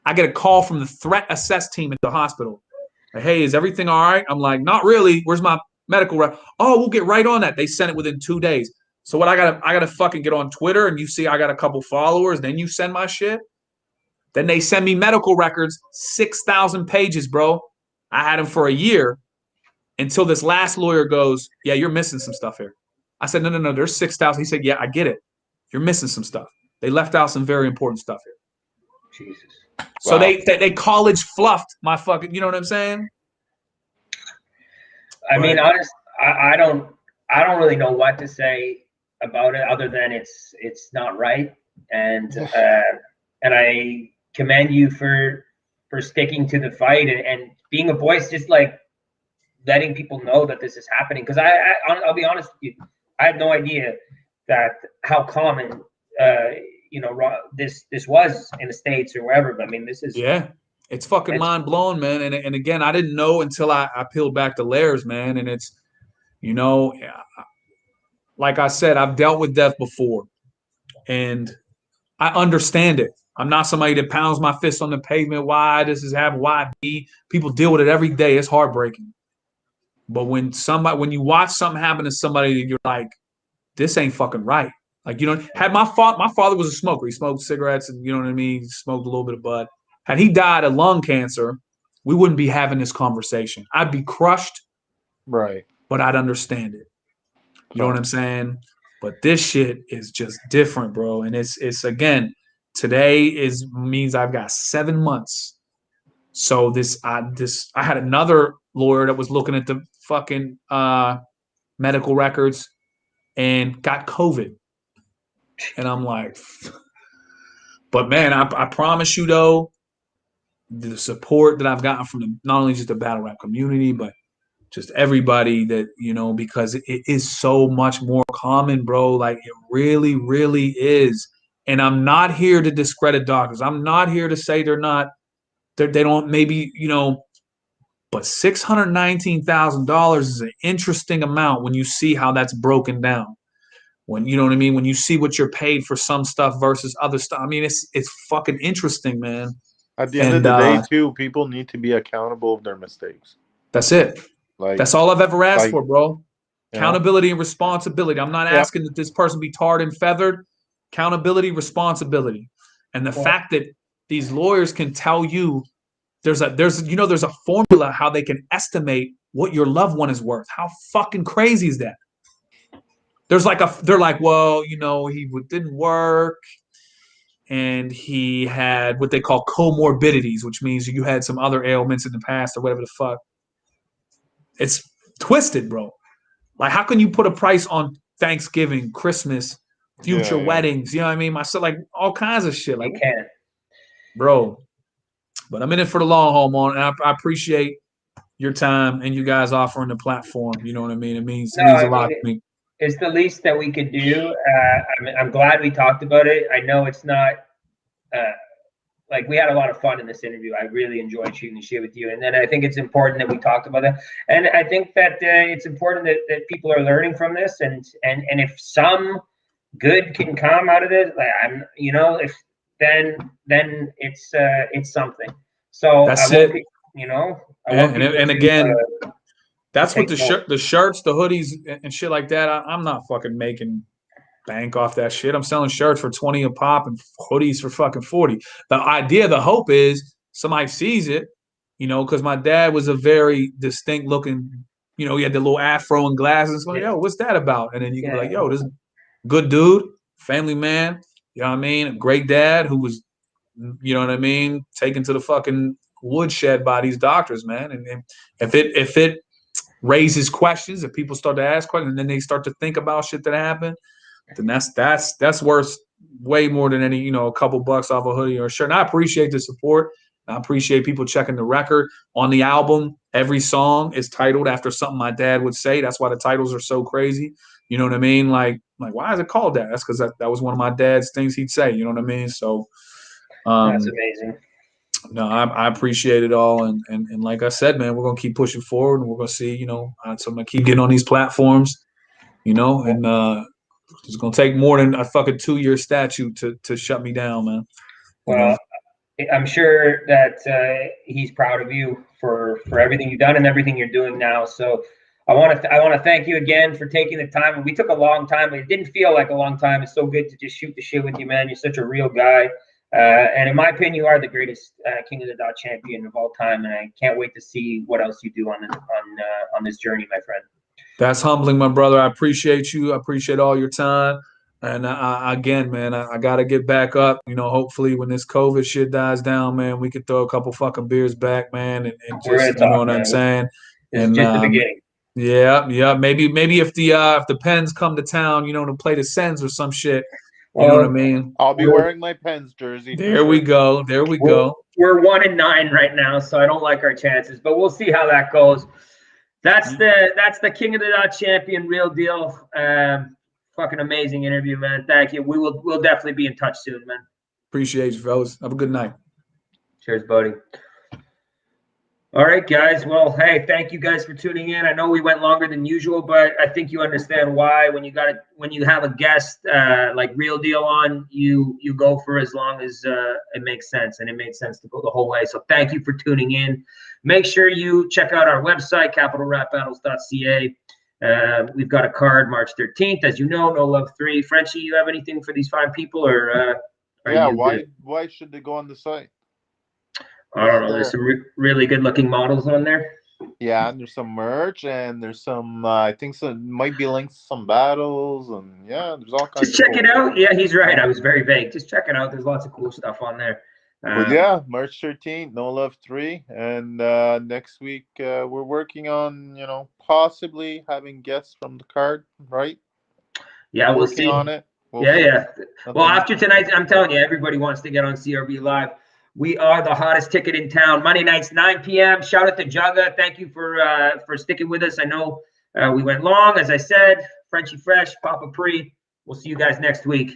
I get a call from the threat assess team at the hospital. Like, hey, is everything all right? I'm like, not really. Where's my medical record? Oh, we'll get right on that. They sent it within 2 days. So what I gotta fucking get on Twitter, and you see I got a couple followers, then you send my shit. Then they send me medical records, 6,000 pages, bro. I had them for a year until this last lawyer goes, yeah, you're missing some stuff here. I said, no, there's 6,000. He said, yeah, I get it. You're missing some stuff. They left out some very important stuff here. Jesus. So wow. they college fluffed my fucking, you know what I'm saying? I mean, honestly, I don't really know what to say. about it other than it's not right. And I commend you for sticking to the fight and being a voice, just like letting people know that this is happening. Because I'll be honest with you, I had no idea that how common this was in the States or wherever. But I mean, this is it's fucking mind blowing, man. And again, I didn't know until I peeled back the layers, man. And it's, you know, like I said, I've dealt with death before, and I understand it. I'm not somebody that pounds my fist on the pavement. Why this is happening? Why me? People deal with it every day. It's heartbreaking. But when you watch something happen to somebody, you're like, this ain't fucking right. Like, you know, had my father was a smoker. He smoked cigarettes and, you know what I mean? He smoked a little bit of bud. Had he died of lung cancer, we wouldn't be having this conversation. I'd be crushed. Right. But I'd understand it. You know what I'm saying? But this shit is just different, bro. And it's again, today means I've got 7 months. So I had another lawyer that was looking at the fucking medical records and got COVID. And I'm like, but man, I promise you though, the support that I've gotten from not only just the battle rap community, but just everybody that, you know, because it is so much more common, bro. Like it really, really is. And I'm not here to discredit doctors. I'm not here to say they don't maybe, you know, but $619,000 is an interesting amount when you see how that's broken down. When, you know what I mean? When you see what you're paid for some stuff versus other stuff. I mean, it's fucking interesting, man. At the end of the day, too, people need to be accountable of their mistakes. That's it. Like, that's all I've ever asked for, bro. Accountability know? And responsibility. I'm not asking that this person be tarred and feathered. Accountability, responsibility. And the fact that these lawyers can tell you there's a formula how they can estimate what your loved one is worth. How fucking crazy is that? They're like, well, you know, he didn't work and he had what they call comorbidities, which means you had some other ailments in the past or whatever the fuck. It's twisted, bro. Like, how can you put a price on Thanksgiving, Christmas, future weddings? You know what I mean? Myself, like all kinds of shit. Like, you can, bro. But I'm in it for the long haul, man. And I appreciate your time and you guys offering the platform. You know what I mean? It means a lot to me. It's the least that we could do. I'm glad we talked about it. I know it's not like we had a lot of fun in this interview. I really enjoyed shooting the shit with you. And then I think it's important that we talked about that. And I think that it's important that people are learning from this. And if some good can come out of this, like then it's something. So that's it. And again, that's what the shirts, the hoodies, and shit like that. I'm not fucking making bank off that shit. I'm selling shirts for 20 a pop and hoodies for fucking 40. The idea, the hope is somebody sees it, you know, because my dad was a very distinct looking, you know, he had the little afro and glasses. Like, yo, what's that about? And then you can be like, yo, this is good dude, family man, you know what I mean? A great dad who was, you know what I mean, taken to the fucking woodshed by these doctors, man. And if it raises questions, if people start to ask questions and then they start to think about shit that happened, then that's worth way more than any, you know, a couple bucks off a hoodie or a shirt. And I appreciate the support. I appreciate people checking the record. On the album, every song is titled after something my dad would say. That's why the titles are so crazy. You know what I mean? Like why is it called that? That's because that was one of my dad's things he'd say. You know what I mean? So that's amazing. No, I appreciate it all, and like I said, man, we're gonna keep pushing forward, and we're gonna see, you know, so I'm gonna keep getting on these platforms, you know, and it's gonna take more than a fucking 2-year statute to shut me down, man. Well, I'm sure that he's proud of you for everything you've done and everything you're doing now. So I want to thank you again for taking the time. And we took a long time, but it didn't feel like a long time. It's so good to just shoot the shit with you, man. You're such a real guy. And in my opinion, you are the greatest King of the Dot champion of all time, and I can't wait to see what else you do on this journey, my friend. That's humbling, my brother. I appreciate you. I appreciate all your time. And again, man, I got to get back up. You know, hopefully when this COVID shit dies down, man, we could throw a couple fucking beers back, man, and just, you know what I'm saying? It's just the beginning. Yeah, yeah. Maybe if the Pens come to town, you know, to play the Sens or some shit. You know what I mean? I'll be wearing my Pens jersey. There we go. There we go. We're 1-9 right now, so I don't like our chances, but we'll see how that goes. That's the King of the Dot champion, real deal. Fucking amazing interview, man. Thank you. We'll definitely be in touch soon, man. Appreciate you, fellas. Have a good night. Cheers, buddy. All right, guys. Well, hey, thank you guys for tuning in. I know we went longer than usual, but I think you understand why. When you have a guest like Real Deal on, you go for as long as it makes sense, and it made sense to go the whole way. So thank you for tuning in. Make sure you check out our website, capitalrapbattles.ca. We've got a card March 13th, as you know. No Love 3. Frenchie, you have anything for these fine people, or why should they go on the site? I don't know. There's some really good-looking models on there. Yeah, and there's some merch, and there's some. I think some might be links to some battles, and yeah, there's all kinds. Just check it out. Yeah, he's right. I was very vague. Just check it out. There's lots of cool stuff on there. But yeah, March 13th, No Love 3, and next week we're working on possibly having guests from the card, right? Yeah, we'll see. On it. Yeah. Well, after tonight, I'm telling you, everybody wants to get on CRB Live. We are the hottest ticket in town. Monday nights, 9 p.m. Shout out to Jugga. Thank you for sticking with us. I know we went long, as I said. Frenchie Fresh, Papa Pre. We'll see you guys next week.